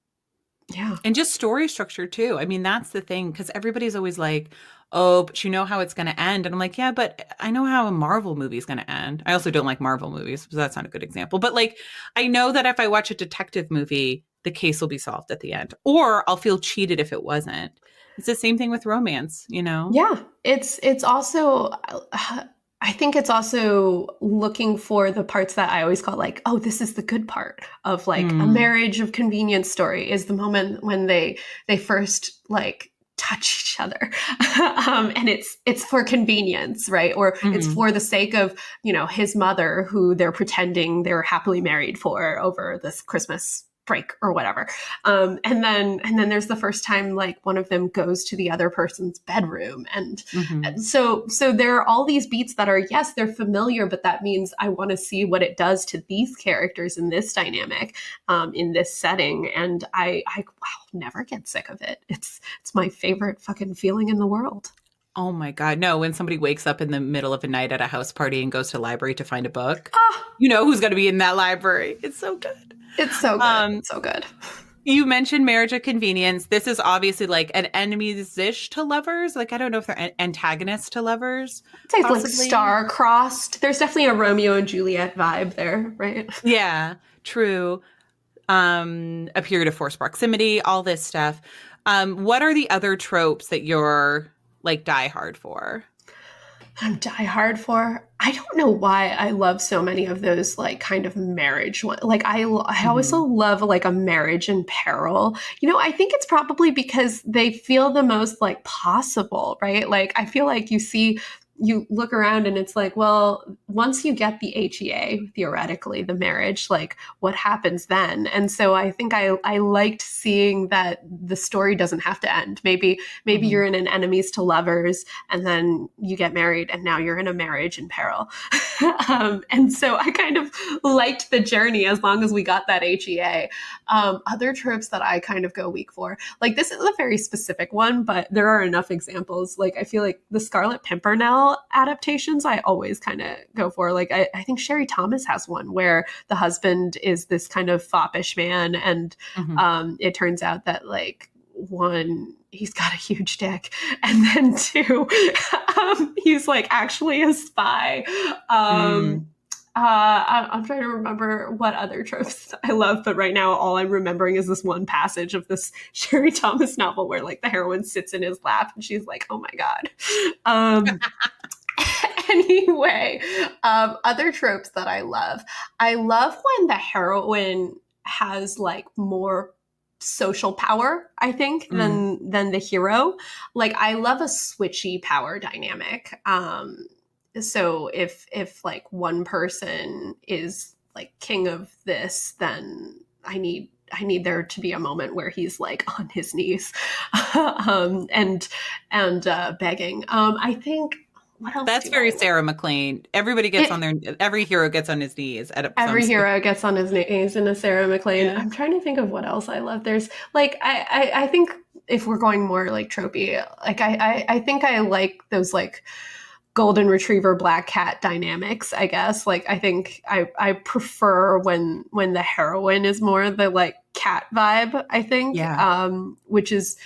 yeah. And just story structure too. I mean, that's the thing because everybody's always like, "Oh, but you know how it's going to end." And I'm like, "Yeah, but I know how a Marvel movie is going to end." I also don't like Marvel movies, so that's not a good example. But like, I know that if I watch a detective movie, the case will be solved at the end, or I'll feel cheated if it wasn't. It's the same thing with romance, you know? Yeah, it's also I think it's also looking for the parts that I always call like, oh, this is the good part of like a Mm, marriage of convenience story is the moment when they first like touch each other. And it's for convenience, right? Or it's mhm. for the sake of, his mother who they're pretending they're happily married for over this Christmas break or whatever. And then there's the first time like one of them goes to the other person's bedroom, and Mhm. so there are all these beats that are, yes, they're familiar, but that means I want to see what it does to these characters in this dynamic, in this setting, and I wow, never get sick of it. It's my favorite fucking feeling in the world. Oh my God. No, when somebody wakes up in the middle of a night at a house party and goes to the library to find a book, Ah, you know who's going to be in that library. It's so good. it's so good. Um, It's so good. You mentioned marriage of convenience. This is obviously like an enemies-ish to lovers. Like, I don't know if they're antagonists to lovers, It's like possibly. star-crossed. There's definitely a Romeo and Juliet vibe there, right? Yeah, true. A period of forced proximity, all this stuff. What are the other tropes that you're like die hard for? I'm die hard for. I don't know why I love so many of those like kind of marriage one. Like I also Hmm. love like a marriage in peril. I think it's probably because they feel the most like possible, right? Like I feel like you see you look around and it's like, well, once you get the HEA, theoretically, the marriage, like what happens then? And so I think I liked seeing that the story doesn't have to end. Maybe Mhm. you're in an enemies to lovers and then you get married and now you're in a marriage in peril. And so I kind of liked the journey as long as we got that HEA. Other tropes that I kind of go weak for, like this is a very specific one, but there are enough examples. Like I feel like the Scarlet Pimpernel adaptations, I always kind of go for. Like I think Sherry Thomas has one where the husband is this kind of foppish man, and Mhm. it turns out that like one, he's got a huge dick, and then two, he's like actually a spy. Mm. I'm trying to remember what other tropes I love, but right now all I'm remembering is this one passage of this Sherry Thomas novel where like the heroine sits in his lap and she's like, "Oh my god." Um, anyway, other tropes that I love when the heroine has like more social power, I think, Mm. than the hero. Like I love a switchy power dynamic. So if like one person is like king of this, then I need there to be a moment where he's like on his knees, and begging. I think, what else That's do very I like? Sarah McLean. Everybody gets on It their every hero gets on his knees at some Every stage. hero gets on his knees in a Sarah McLean. Yeah. I'm trying to think of what else I love. There's like I think if we're going more like tropey, like I think I like those like golden retriever black cat dynamics, I guess. Like I think I prefer when the heroine is more the like cat vibe, I think. Yeah. Which is,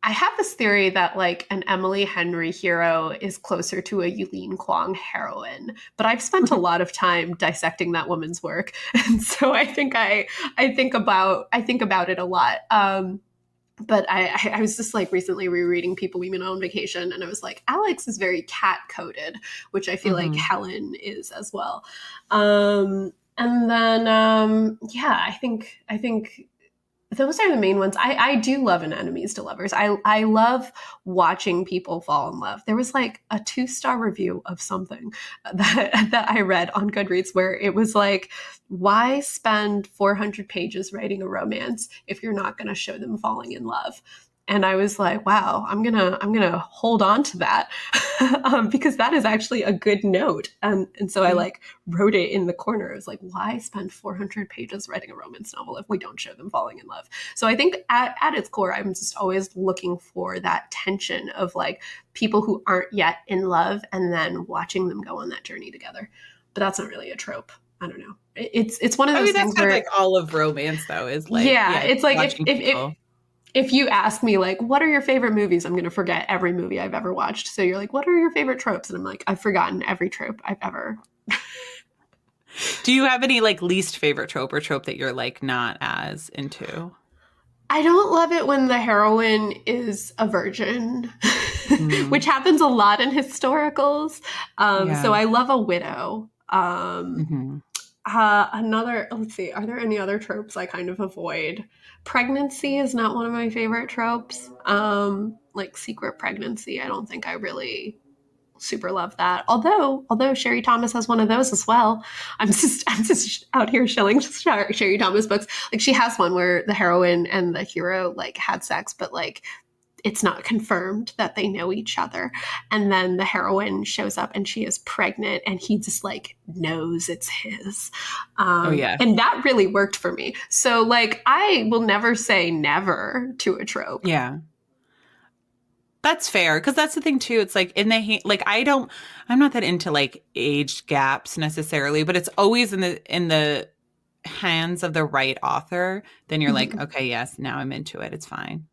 I have this theory that like an Emily Henry hero is closer to a Yulin Kuang heroine, but I've spent a lot of time dissecting that woman's work, and so I think about it a lot. But I was just like recently rereading People We Met on Vacation, and I was like, Alex is very cat coded, which I feel like Mhm. Helen is as well. And then yeah, I think those are the main ones. I do love an enemies to lovers. I love watching people fall in love. There was like a 2-star review of something that I read on Goodreads where it was like, why spend 400 pages writing a romance if you're not going to show them falling in love? And I was like, wow, I'm gonna hold on to that, because that is actually a good note. And so I Yeah. like wrote it in the corner. It was like, why spend 400 pages writing a romance novel if we don't show them falling in love? So I think at its core, I'm just always looking for that tension of like people who aren't yet in love and then watching them go on that journey together. But that's not really a trope. I don't know. It's one of I those mean, that's things kind of where, like all of romance, though, is like, yeah, yeah, it's like watching people. if you ask me like what are your favorite movies, I'm going to forget every movie I've ever watched. So you're like, what are your favorite tropes? And I'm like, I've forgotten every trope I've ever. Do you have any like least favorite trope or trope that you're like not as into? I don't love it when the heroine is a virgin, which Mm. happens a lot in historicals. So Yeah. I love a widow. Hmm. Another, let's see, are there any other tropes I kind of avoid? Pregnancy is not one of my favorite tropes. Like secret pregnancy, I don't think I really super love that. Although Sherry Thomas has one of those as well. I'm just out here shilling Sherry Thomas books. Like she has one where the heroine and the hero like had sex, but like it's not confirmed that they know each other. And then the heroine shows up and she is pregnant and he just like knows it's his. Oh yeah. And that really worked for me. So like I will never say never to a trope. Yeah. That's fair because that's the thing too. It's like like I'm not that into like age gaps necessarily, but it's always in the hands of the right author. Then you're like, Mhm. okay, yes, now I'm into it. It's fine.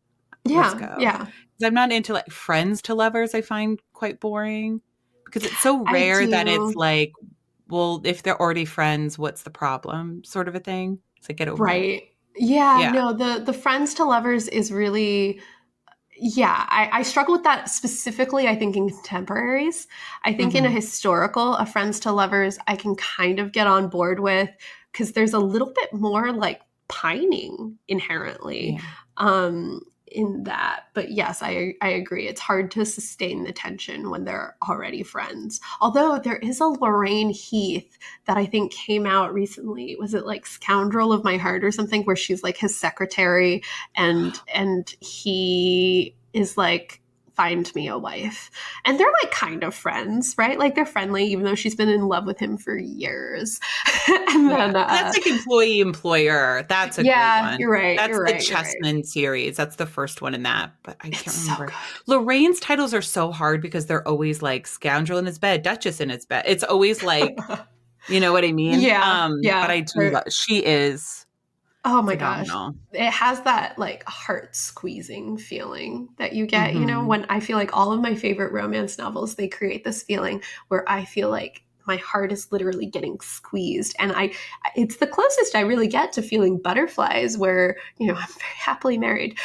Let's Yeah, go. yeah. 'Cause I'm not into like friends to lovers. I find quite boring because it's so I rare that it's do. like, well, if they're already friends, what's the problem? Sort of a thing. It's like get over it. Right. Yeah, Yeah. no, the friends to lovers is really, yeah, I struggle with that specifically, I think, in contemporaries. I think in a Hmm. historical, a friends to lovers, I can kind of get on board with because there's a little bit more like pining inherently. Yeah. Um, in that. But yes, I agree. It's hard to sustain the tension when they're already friends. Although there is a Lorraine Heath that I think came out recently. Was it like Scoundrel of My Heart or something, where she's like his secretary and he is like, find me a wife. And they're like kind of friends, right? Like they're friendly, even though she's been in love with him for years. And Yeah. then, And that's like employee employer. That's a great yeah, one. you're right. That's You're the right. You're right. Chessman series. That's the first one in that, but I It's can't so remember. good. Lorraine's titles are so hard because they're always like scoundrel in his bed, duchess in his bed. It's always like, you know what I mean? Yeah, But yeah. I do love, she is Oh my gosh. phenomenal. It has that like heart squeezing feeling that you get, Hmm. when I feel like all of my favorite romance novels, they create this feeling where I feel like my heart is literally getting squeezed. And it's the closest I really get to feeling butterflies where, I'm very happily married.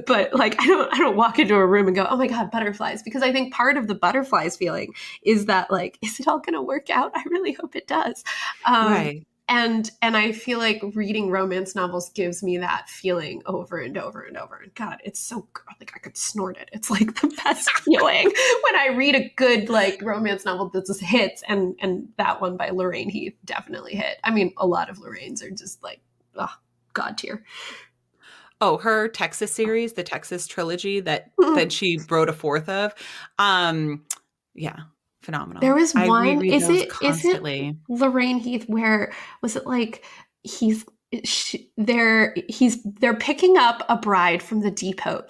But like, I don't walk into a room and go, oh my God, butterflies. Because I think part of the butterflies feeling is that like, is it all going to work out? I really hope it does. Um, Right. and I feel like reading romance novels gives me that feeling over and over and over. And God, it's so good. Like I could snort it. It's like the best feeling when I read a good like romance novel that just hits. And that one by Lorraine Heath definitely hit. I mean, a lot of Lorraine's are just like, oh, God tier. Oh, her Texas series, the Texas trilogy that she wrote a fourth of. Um, yeah, There phenomenal. was I one. reread those Is it constantly. Lorraine Heath? Where was it? Like he's they're picking up a bride from the depot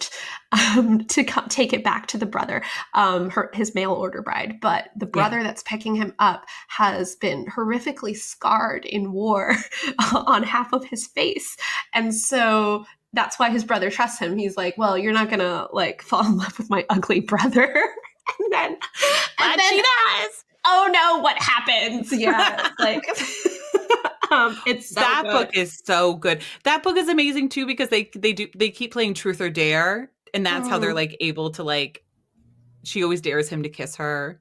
to take it back to the brother, his mail order bride. But the Yeah. brother that's picking him up has been horrifically scarred in war on half of his face, and so that's why his brother trusts him. He's like, well, you're not gonna like fall in love with my ugly brother. and then and But then she does. oh no, what happens? Yeah, like it's so That book good. is so good. That book is amazing too because they keep playing truth or dare, and that's how they're Mm. like able to like she always dares him to kiss her.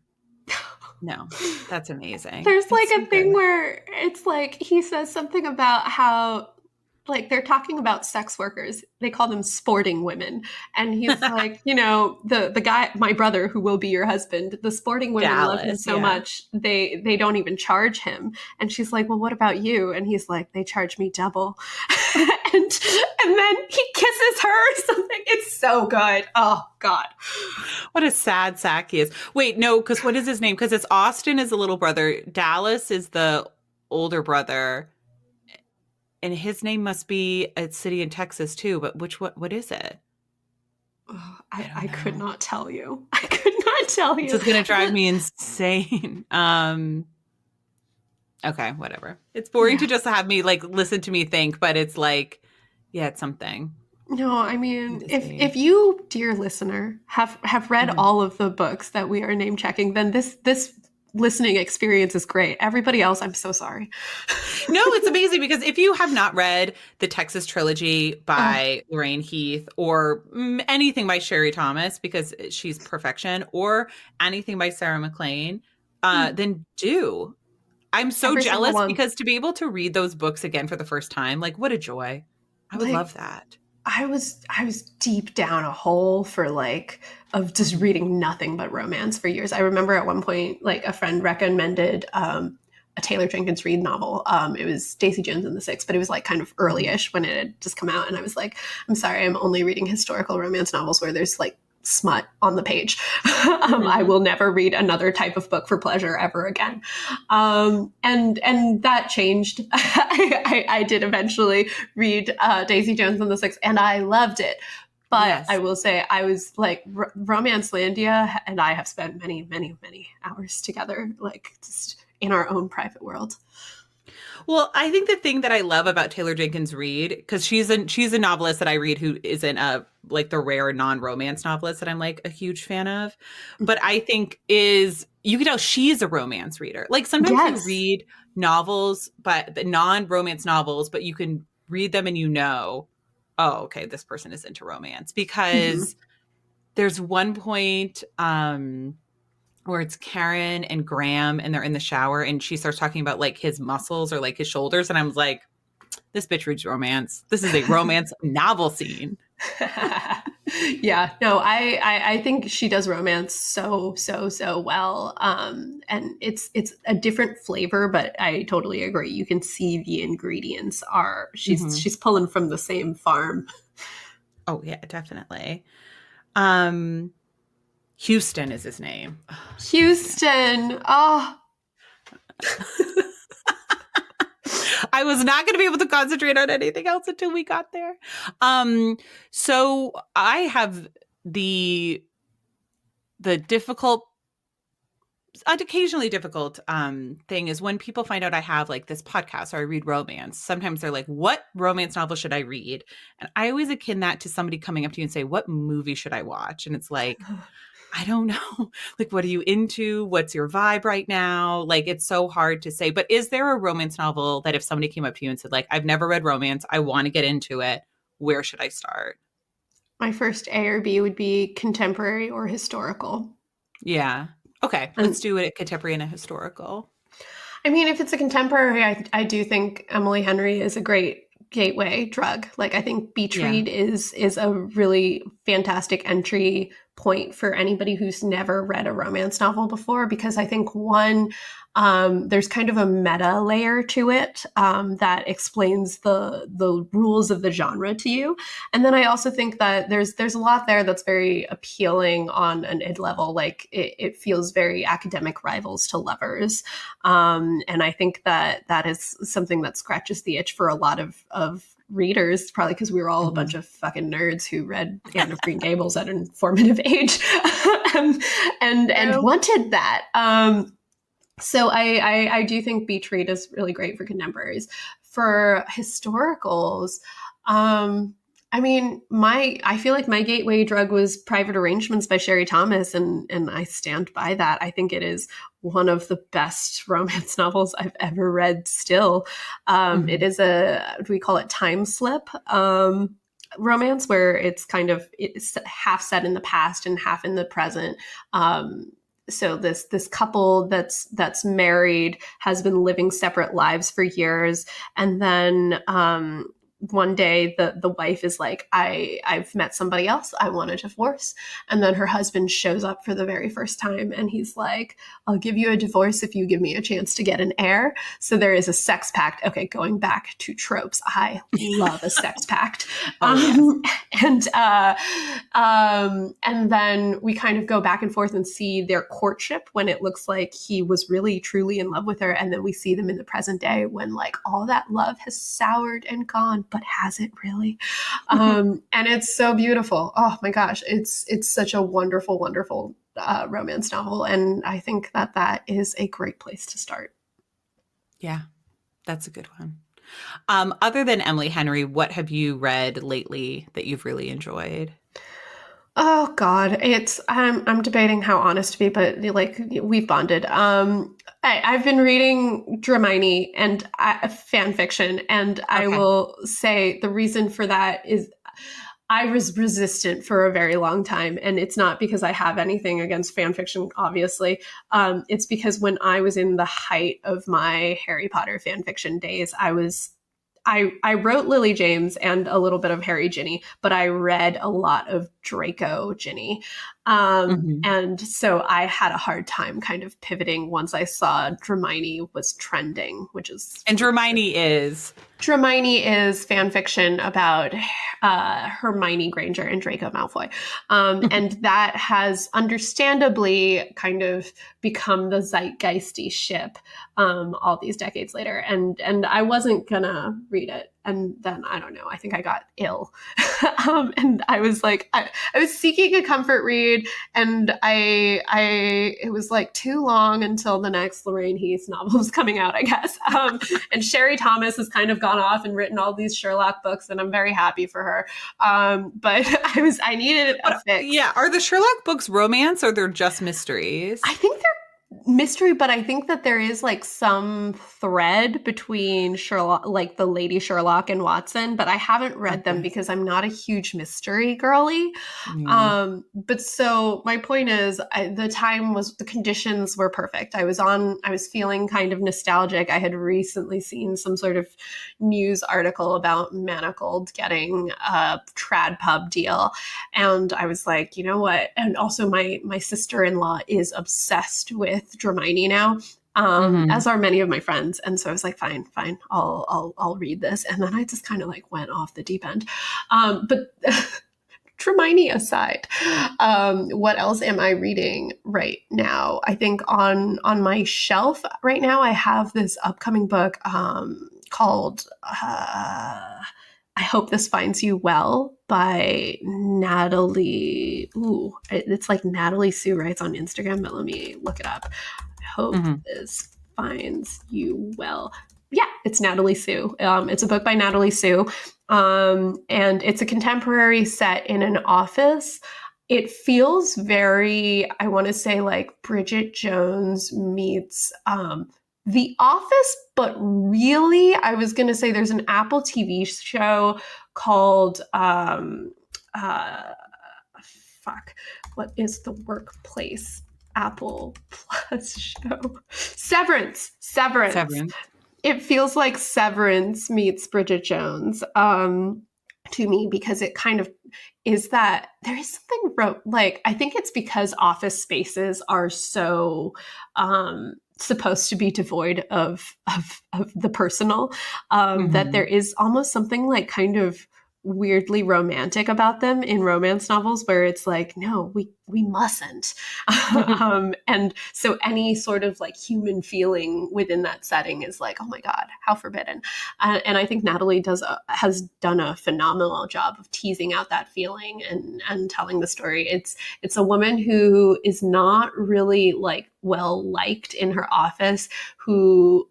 No, that's amazing. There's like It's so a thing good. where it's like he says something about how like they're talking about sex workers. They call them sporting women. And he's like, the guy, my brother who will be your husband, the sporting women love him Dallas, so yeah. much they don't even charge him. And she's like, well, what about you? And he's like, they charge me double. and and then he kisses her or something. It's so good. Oh God. What a sad sack he is. Wait, no, because what is his name? Because it's Austin is the little brother, Dallas is the older brother, and his name must be a city in Texas too. But what is it? Oh, I don't I could know. not tell you. I could not tell This you. is gonna drive me insane. Okay, whatever. It's boring Yeah. to just have me like listen to me think, but it's like, yeah, it's something. No, I Need mean, to if see. you, dear listener, have read Mhm. all of the books that we are name checking, then this listening experience is great. Everybody else, I'm so sorry. No, it's amazing because if you have not read the Texas trilogy Oh, by Lorraine Heath or anything by Sherry Thomas because she's perfection or anything by Sarah McLean, then do. I'm so every single jealous one. because to be able to read those books again for the first time, like what a joy. I would Like love that. I was deep down a hole for like of just Mhm. reading nothing but romance for years. I remember at one point, like a friend recommended a Taylor Jenkins Reid novel. It was Daisy Jones and the Six, but it was like kind of Mhm. early-ish when it had just come out, and I was like, I'm sorry, I'm only reading historical romance novels where there's like smut on the page. I Mhm. will never read another type of book for pleasure ever again. And that changed. I did eventually read Daisy Jones and the Six, and I loved it. But I Yes. will say, I was like, Romance Landia and I have spent many, many, many hours together, like just in our own private world. Well, I think the thing that I love about Taylor Jenkins Reid, because she's a novelist that I read who isn't a like the rare non-romance novelist that I'm like a huge fan of, but I think is you can tell she's a romance reader. Like sometimes you Yes. read novels, but the non-romance novels, but you can read them and oh, okay, this person is into romance Mm-hmm. because there's one point where it's Karen and Graham and they're in the shower and she starts talking about like his muscles or like his shoulders. And I'm like, this bitch reads romance. This is a romance novel scene. Yeah, no, I think she does romance so well. And it's a different flavor, but I totally agree. You can see the ingredients are Hmm. she's pulling from the same farm. Oh yeah, definitely. Um, Houston is his name. Oh, Houston. Houston. Oh, I was not going to be able to concentrate on anything else until we got there. Um, so I have the difficult, occasionally difficult thing is when people find out I have like this podcast or I read romance. Sometimes they're like, "What romance novel should I read?" And I always akin that to somebody coming up to you and say, "What movie should I watch?" And it's like, I don't know. Like, what are you into? What's your vibe right now? Like, it's so hard to say. But is there a romance novel that if somebody came up to you and said, like, I've never read romance, I want to get into it, where should I start? my first A or B would be contemporary or historical. Yeah. Okay. Let's And do it contemporary and a historical. I mean, if it's a contemporary, I do think Emily Henry is a great gateway drug. Like I think Beach Yeah. Read is a really fantastic entry point for anybody who's never read a romance novel before, because I think one, there's kind of a meta layer to it that explains the rules of the genre to you, and then I also think that there's a lot there that's very appealing on an id level. Like it feels very academic rivals to lovers, and I think that that is something that scratches the itch for a lot of readers, probably because we were all a bunch Hmm. of fucking nerds who read Anne of Green Gables at an formative age, um, and True. wanted that. So I do think Beach Read is really great for contemporaries. For historicals, um, I mean, my I feel like my gateway drug was Private Arrangements by Sherry Thomas, and I stand by that. I think it is one of the best romance novels I've ever read. Still, it Hmm. is we call it time slip. Romance where it's half set in the past and half in the present. So this couple that's married has been living separate lives for years, and then one day the wife is like, I've met somebody else, I want a divorce. And then her husband shows up for the very first time and he's like, I'll give you a divorce if you give me a chance to get an heir. So there is a sex pact. Okay, going back to tropes, I love a sex pact. Oh, yes. um, and and then we kind of go back and forth and see their courtship when it looks like he was really truly in love with her, and then we see them in the present day when like all that love has soured and gone, but has it really? And it's so beautiful. Oh my gosh, it's such a wonderful romance novel, and I think that that is a great place to start. Yeah, that's a good one. Other than Emily Henry, what have you read lately that you've really enjoyed? Oh God, it's I'm debating how honest to be, but like we've bonded. I've been reading Dramini and fan fiction, and I Okay. will say the reason for that is I was resistant for a very long time, and it's not because I have anything against fan fiction. Obviously, it's because when I was in the height of my Harry Potter fan fiction days, I wrote Lily James and a little bit of Harry Ginny, but I read a lot of Draco Ginny. Hmm. And so I had a hard time kind of pivoting once I saw Hermione was trending, which is And Hermione is. Hermione is fan fiction about Hermione Granger and Draco Malfoy. And that has understandably kind of become the zeitgeisty ship all these decades later. And I wasn't gonna read it. And then I don't know, I think I got ill. And I was like, I was seeking a comfort read, and it was like too long until the next Lorraine Heath novel was coming out, I guess. And Sherry Thomas has kind of gone off and written all these Sherlock books, and I'm very happy for her. But I needed a But fix. yeah, are the Sherlock books romance or they're just mysteries? I think they're mystery, but I think that there is like some thread between Sherlock, like the Lady Sherlock and Watson, but I haven't read them Okay. because I'm not a huge mystery girly. Yeah. But so my point is, the conditions were perfect. I was feeling kind of nostalgic. I had recently seen some sort of news article about Manacled getting a trad pub deal. And I was like, you know what? And also my sister-in-law is obsessed with Dramini now. Hmm. As are many of my friends. And so I was like, fine, fine, I'll read this. And then I just kind of like went off the deep end. But Hermione aside, what else am I reading right now? I think on my shelf right now, I have this upcoming book called "I Hope This Finds You Well" by Natalie. Ooh, it's like Natalie Sue writes on Instagram, but let me look it up. I hope Hmm. this finds you well. Yeah, it's Natalie Sue. It's a book by Natalie Sue, and it's a contemporary set in an office. It feels very, I want to say, like Bridget Jones meets The Office, but really, I was going to say there's an Apple TV show called uh, fuck, what is the workplace Apple Plus show? Severance. Severance. Severance. It feels like Severance meets Bridget Jones to me because it kind of is that there is something like I think it's because office spaces are so supposed to be devoid of the personal that there Hmm. is almost something like kind of weirdly romantic about them in romance novels where it's like no we mustn't and so any sort of like human feeling within that setting is like oh my god how forbidden and I think Natalie has done a phenomenal job of teasing out that feeling and telling the story. It's a woman who is not really like well liked in her office who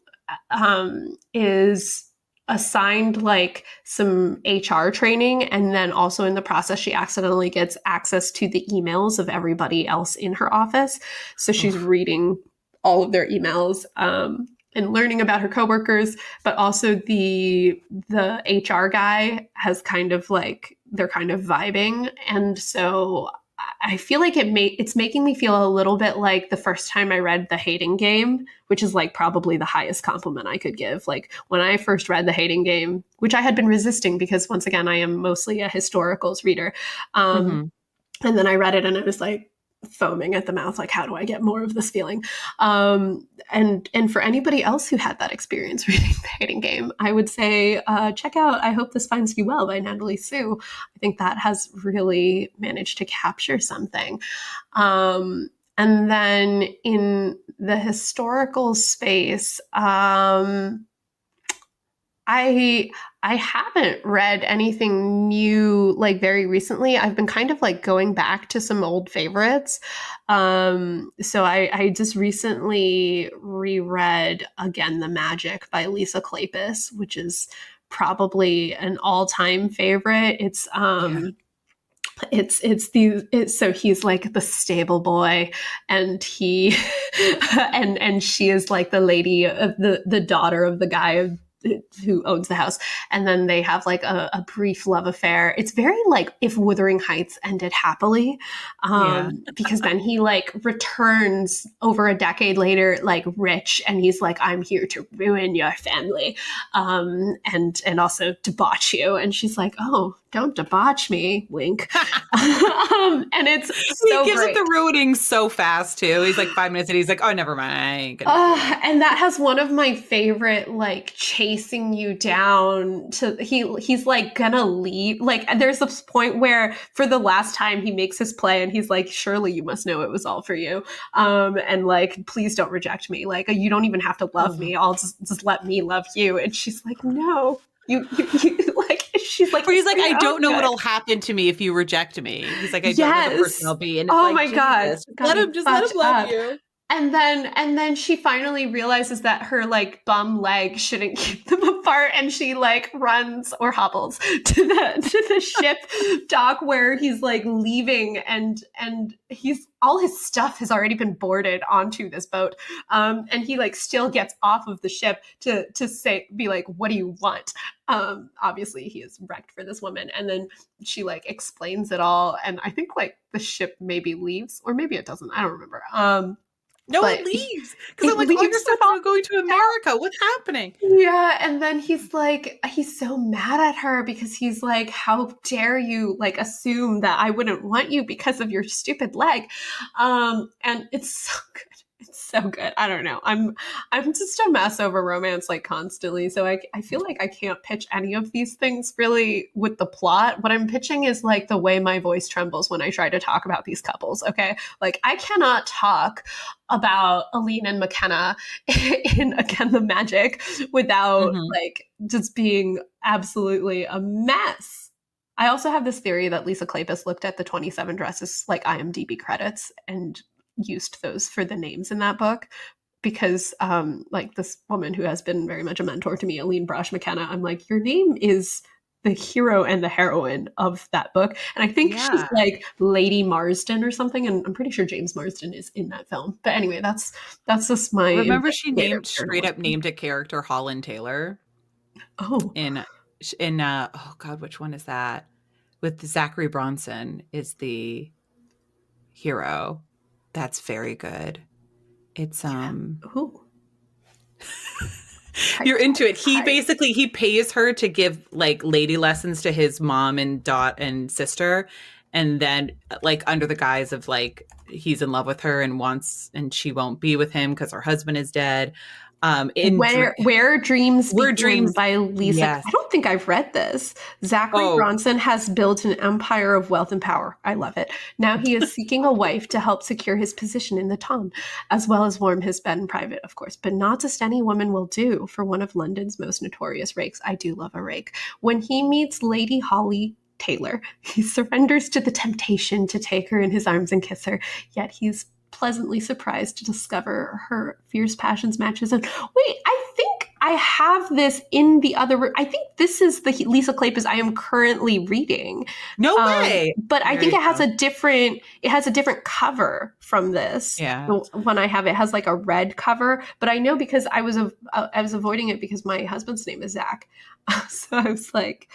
is assigned like some HR training and then also in the process she accidentally gets access to the emails of everybody else in her office. So she's Oof. reading all of their emails and learning about her coworkers, but also the HR guy has kind of like they're kind of vibing and so I feel like it's making me feel a little bit like the first time I read The Hating Game, which is like probably the highest compliment I could give. Like when I first read The Hating Game, which I had been resisting because once again I am mostly a historicals reader, um, Hmm. and then I read it and I was like foaming at the mouth, like how do I get more of this feeling? And for anybody else who had that experience reading The Hating Game, I would say check out I Hope This Finds You Well by Natalie Sue. I think that has really managed to capture something. And then in the historical space, I I haven't read anything new like very recently. I've been kind of like going back to some old favorites. So I just recently reread again The Magic by Lisa Kleypas, which is probably an all-time favorite. Yeah. So he's like the stable boy and he and she is like the lady of the daughter of the guy who owns the house and then they have like a brief love affair. It's very like if Wuthering Heights ended happily Yeah. because then he like returns over a decade later like rich and he's like I'm here to ruin your family and also debauch you and she's like oh don't debauch me wink and it's He so gives it great. the ruining so fast too. He's like 5 minutes and he's like, oh, never mind. I ain't gonna do it. And that has one of my favorite like chasing you down to he's like gonna leave like there's this point where for the last time he makes his play and he's like surely you must know it was all for you and like please don't reject me like you don't even have to love Oh. me I'll just let me love you and she's like no you like she's like Or it's he's for like, I your own don't know good. what'll happen to me if you reject me. He's like, I don't know the person Yes. I'll be. And it's Oh like, my god Jesus, got me just let fucked him love up. you. and then she finally realizes that her like bum leg shouldn't keep them apart, and she like runs or hobbles to the ship dock where he's like leaving, and he's all his stuff has already been boarded onto this boat, and he like still gets off of the ship to say be like, what do you want? Obviously he is wrecked for this woman, and then she like explains it all, and I think like the ship maybe leaves or maybe it doesn't, I don't remember. No, it But leaves. Because it I'm like, all your leaves stuff with all is going to America. What's happening? yeah, and then he's like, he's so mad at her because he's like, how dare you like assume that I wouldn't want you because of your stupid leg. And it's so good. It's so good. I don't know. I'm just a mess over romance like constantly. So I feel like I can't pitch any of these things really with the plot. What I'm pitching is like the way my voice trembles when I try to talk about these couples. Okay. Like I cannot talk about Aline and McKenna in Again the Magic without Mm-hmm. like just being absolutely a mess. I also have this theory that Lisa Kleypas looked at the 27 dresses like IMDb credits and used those for the names in that book because like this woman who has been very much a mentor to me, Aline Brosh McKenna, I'm like, your name is the hero and the heroine of that book. And I think she's Yeah. like Lady Marsden or something. And I'm pretty sure James Marsden is in that film. But anyway, that's just my Remember she investigative named straight up journalism. named a character Holland Taylor Oh, in oh God, which one is that? With Zachary Bronson is the hero. That's very good. It's yeah. Oh, you're type, into type, it. type. He pays her to give like lady lessons to his mom and dot and sister, and then like under the guise of like he's in love with her and wants and she won't be with him because her husband is dead. In Where Dreams Where Begin Dreams, by Lisa. yes. I don't think I've read this. Zachary Oh, Bronson has built an empire of wealth and power. I love it. Now he is seeking a wife to help secure his position in the town, as well as warm his bed in private, of course. But not just any woman will do for one of London's most notorious rakes. I do love a rake. When he meets Lady Holly Taylor, he surrenders to the temptation to take her in his arms and kiss her, yet he's pleasantly surprised to discover her fierce passions match his own. Wait, I think I have this in the other. I think this is the Lisa Kleypas I am currently reading, no way. but I There think you it has go. a different. It has a different cover from this. Yeah. The one I have, it has like a red cover, but I know because I was avoiding it because my husband's name is Zach, so I was like,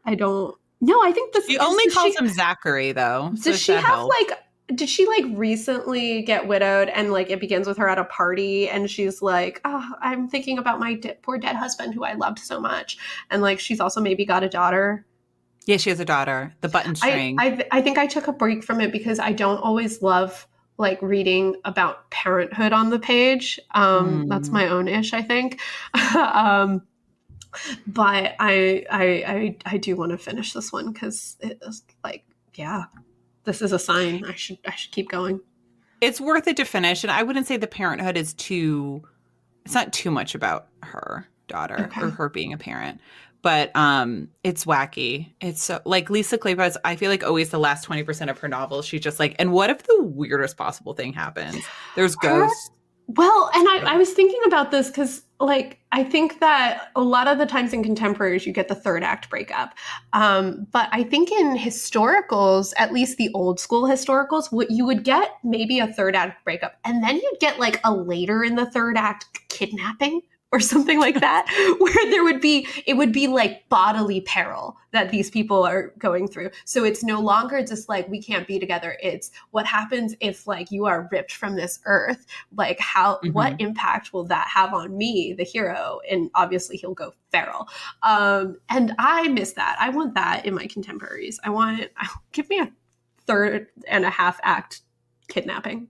I don't. No, I think this She is. only calls him Zachary though, so Does if she that have helps. like did she like recently get widowed and like it begins with her at a party and she's like, oh, I'm thinking about my poor dead husband who I loved so much, and like she's also maybe got a daughter. Yeah, she has a daughter, the button I string. I, I think I took a break from it because I don't always love like reading about parenthood on the page. That's Mm. my own ish, I think. um, but I do want to finish this one because it is like, yeah, this is a sign. I should keep going. It's worth it to finish, and I wouldn't say the parenthood is too it's not too much about her daughter or Okay. her being a parent, but it's wacky. It's so like Lisa Kleypas, I feel like always the last 20% of her novels she's just like, and what if the weirdest possible thing happens? There's Her ghosts. well, and I was thinking about this because, like, I think that a lot of the times in contemporaries, you get the third act breakup. But I think in historicals, at least the old school historicals, what you would get maybe a third act breakup, and then you'd get like a later in the third act kidnapping or something like that, where it would be like bodily peril that these people are going through. So it's no longer just like we can't be together. It's what happens if like you are ripped from this earth, like what Mhm. impact will that have on me, the hero? And obviously he'll go feral. And I miss that. I want that in my contemporaries. Give me a third and a half act kidnapping.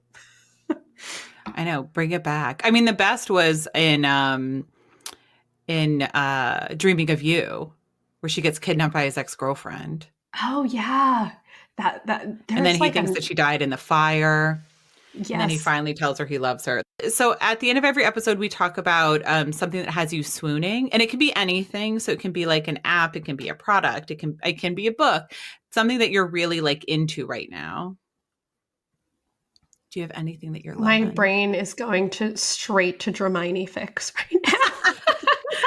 I know, bring it back. I mean, the best was in Dreaming of You, where she gets kidnapped by his ex-girlfriend. Oh yeah, that And then there's he like thinks a that she died in the fire. And then he yes. finally tells her he loves her. So at the end of every episode, we talk about something that has you swooning, and it can be anything. So it can be like an app, it can be a product, it can be a book, something that you're really like into right now. Do you have anything that you're My loving? brain is going to straight to Dramini fix right now.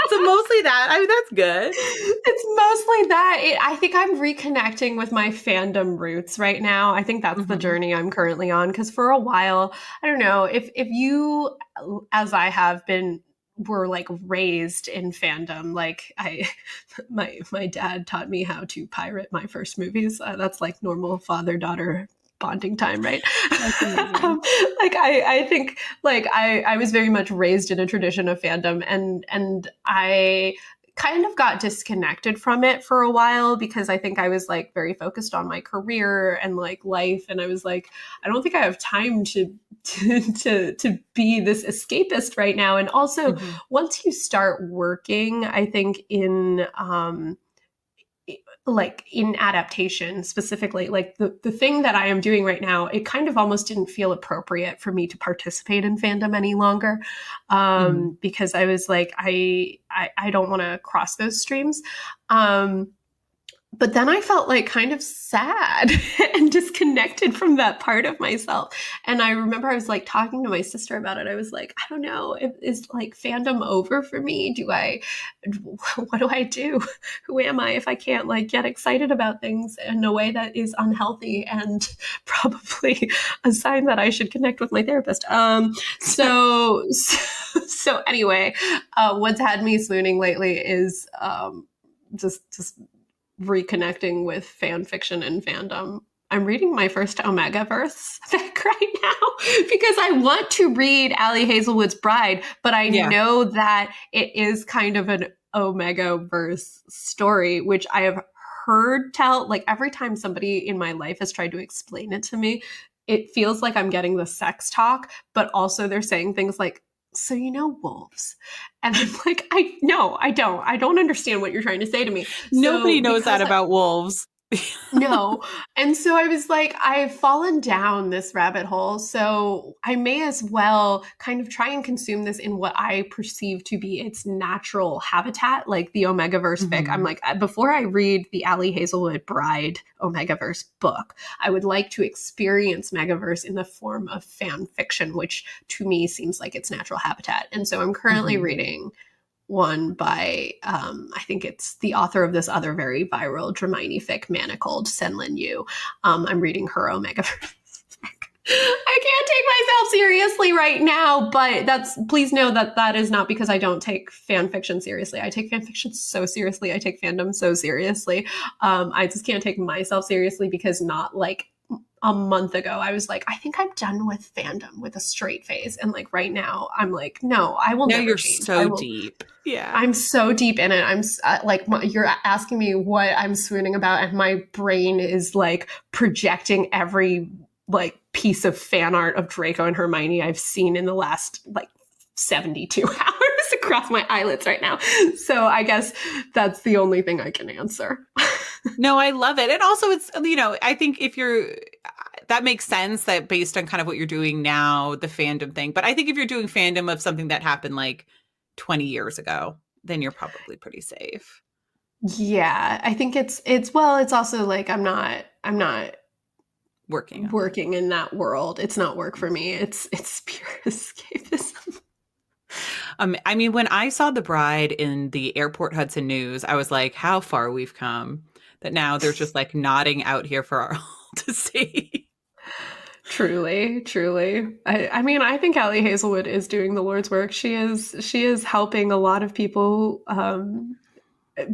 So mostly that. I mean, that's good. It's mostly that. I think I'm reconnecting with my fandom roots right now. I think that's the Mhm. journey I'm currently on. Because for a while, I don't know if you, as I have been, were like raised in fandom. Like my dad taught me how to pirate my first movies. That's like normal father daughter bonding time, right? That's amazing. um, like I think like I was very much raised in a tradition of fandom, and I kind of got disconnected from it for a while because I think I was like very focused on my career and like life, and I was like, I don't think I have time to be this escapist right now. And also, Mhm. once you start working, I think in like in adaptation specifically, like the thing that I am doing right now, it kind of almost didn't feel appropriate for me to participate in fandom any longer, Mhm. because I was like, I don't want to cross those streams. um, but then I felt like kind of sad and disconnected from that part of myself. And I remember I was like talking to my sister about it. I was like, I don't know, is like fandom over for me? What do I do? Who am I if I can't like get excited about things in a way that is unhealthy and probably a sign that I should connect with my therapist? So anyway, what's had me swooning lately is just reconnecting with fan fiction and fandom. I'm reading my first Omega verse fic right now because I want to read Ali Hazelwood's Bride, but I Yeah. know that it is kind of an Omega verse story, which I have heard tell. Like every time somebody in my life has tried to explain it to me, it feels like I'm getting the sex talk, but also they're saying things like, so you know wolves. And I'm like, I no, I don't. I don't understand what you're trying to say to me. Nobody So knows that because about wolves. no. And so I was like, I've fallen down this rabbit hole. So I may as well kind of try and consume this in what I perceive to be its natural habitat, like the Omegaverse fic. I'm Mhm. like, before I read the Ali Hazelwood Bride Omegaverse book, I would like to experience Megaverse in the form of fan fiction, which to me seems like its natural habitat. And so I'm currently Mhm. reading one by I think it's the author of this other very viral Dramini fic, Manacled, Senlin Yu. I'm reading her Omega. I can't take myself seriously right now, but that's please know that that is not because I don't take fan fiction seriously. I take fan fiction so seriously. I take fandom so seriously. I just can't take myself seriously because not like a month ago I was like, I think I'm done with fandom with a straight face, and like right now I'm like, no, I will Now never you're change. I so will. deep. Yeah. I'm so deep in it. You're asking me what I'm swooning about, and my brain is like projecting every like piece of fan art of Draco and Hermione I've seen in the last like 72 hours across my eyelids right now. So I guess that's the only thing I can answer. No, I love it. And also it's, I think if you're that makes sense that based on kind of what you're doing now, the fandom thing. But I think if you're doing fandom of something that happened like 20 years ago, then you're probably pretty safe Yeah, I think it's well, it's also like I'm not working on it. working in that world. It's not work for me. It's pure escapism. I mean, when I saw The Bride in the Airport Hudson News, I was like, how far we've come. That now they're just like nodding out here for our all to see. Truly, truly. I mean, I think Allie Hazelwood is doing the Lord's work. She is helping a lot of people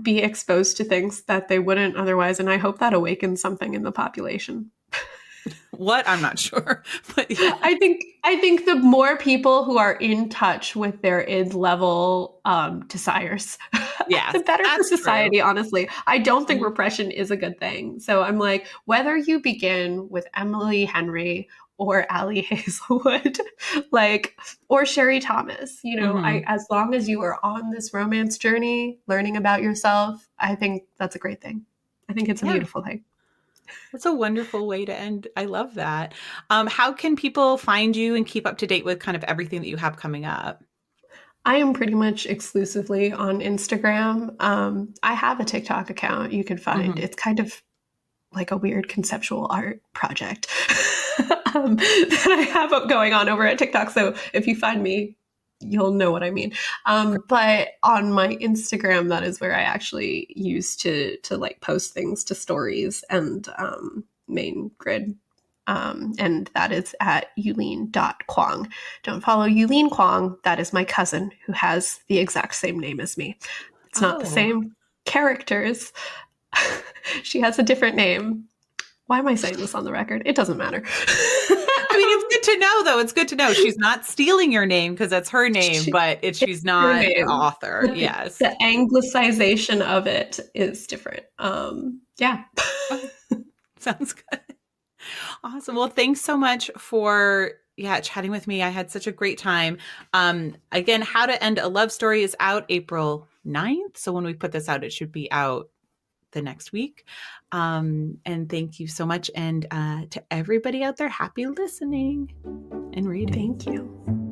be exposed to things that they wouldn't otherwise, and I hope that awakens something in the population. What? I'm not sure. But yeah. I think the more people who are in touch with their id level desires, the Yes, better for that's true. society. Honestly, I don't think Mhm. repression is a good thing. So I'm like, whether you begin with Emily Henry or Allie Hazelwood, like or Sherry Thomas, I Mhm. as long as you are on this romance journey, learning about yourself, I think that's a great thing. I think it's a Yeah. beautiful thing. That's a wonderful way to end. I love that. How can people find you and keep up to date with kind of everything that you have coming up? I am pretty much exclusively on Instagram. I have a TikTok account you could find. Mhm. It's kind of like a weird conceptual art project. that I have up going on over at TikTok. So if you find me, you'll know what I mean. But on my Instagram, that is where I actually use to like post things to stories and main grid. And that is at Yulin.Kuang. Don't follow Yulin Kuang. That is my cousin who has the exact same name as me. It's not the Oh. same characters. She has a different name. Why am I saying this on the record? It doesn't matter. I mean, it's good to know, though. It's good to know she's not stealing your name because that's her name, She, but she's her not the name, author. but Yes. the anglicization of it is different. Yeah. Okay. Sounds good. Awesome. Well, thanks so much for chatting with me. I had such a great time. Again, How to End a Love Story is out April 9th. So when we put this out, it should be out the next week. And thank you so much. And to everybody out there, happy listening and reading. Thank you.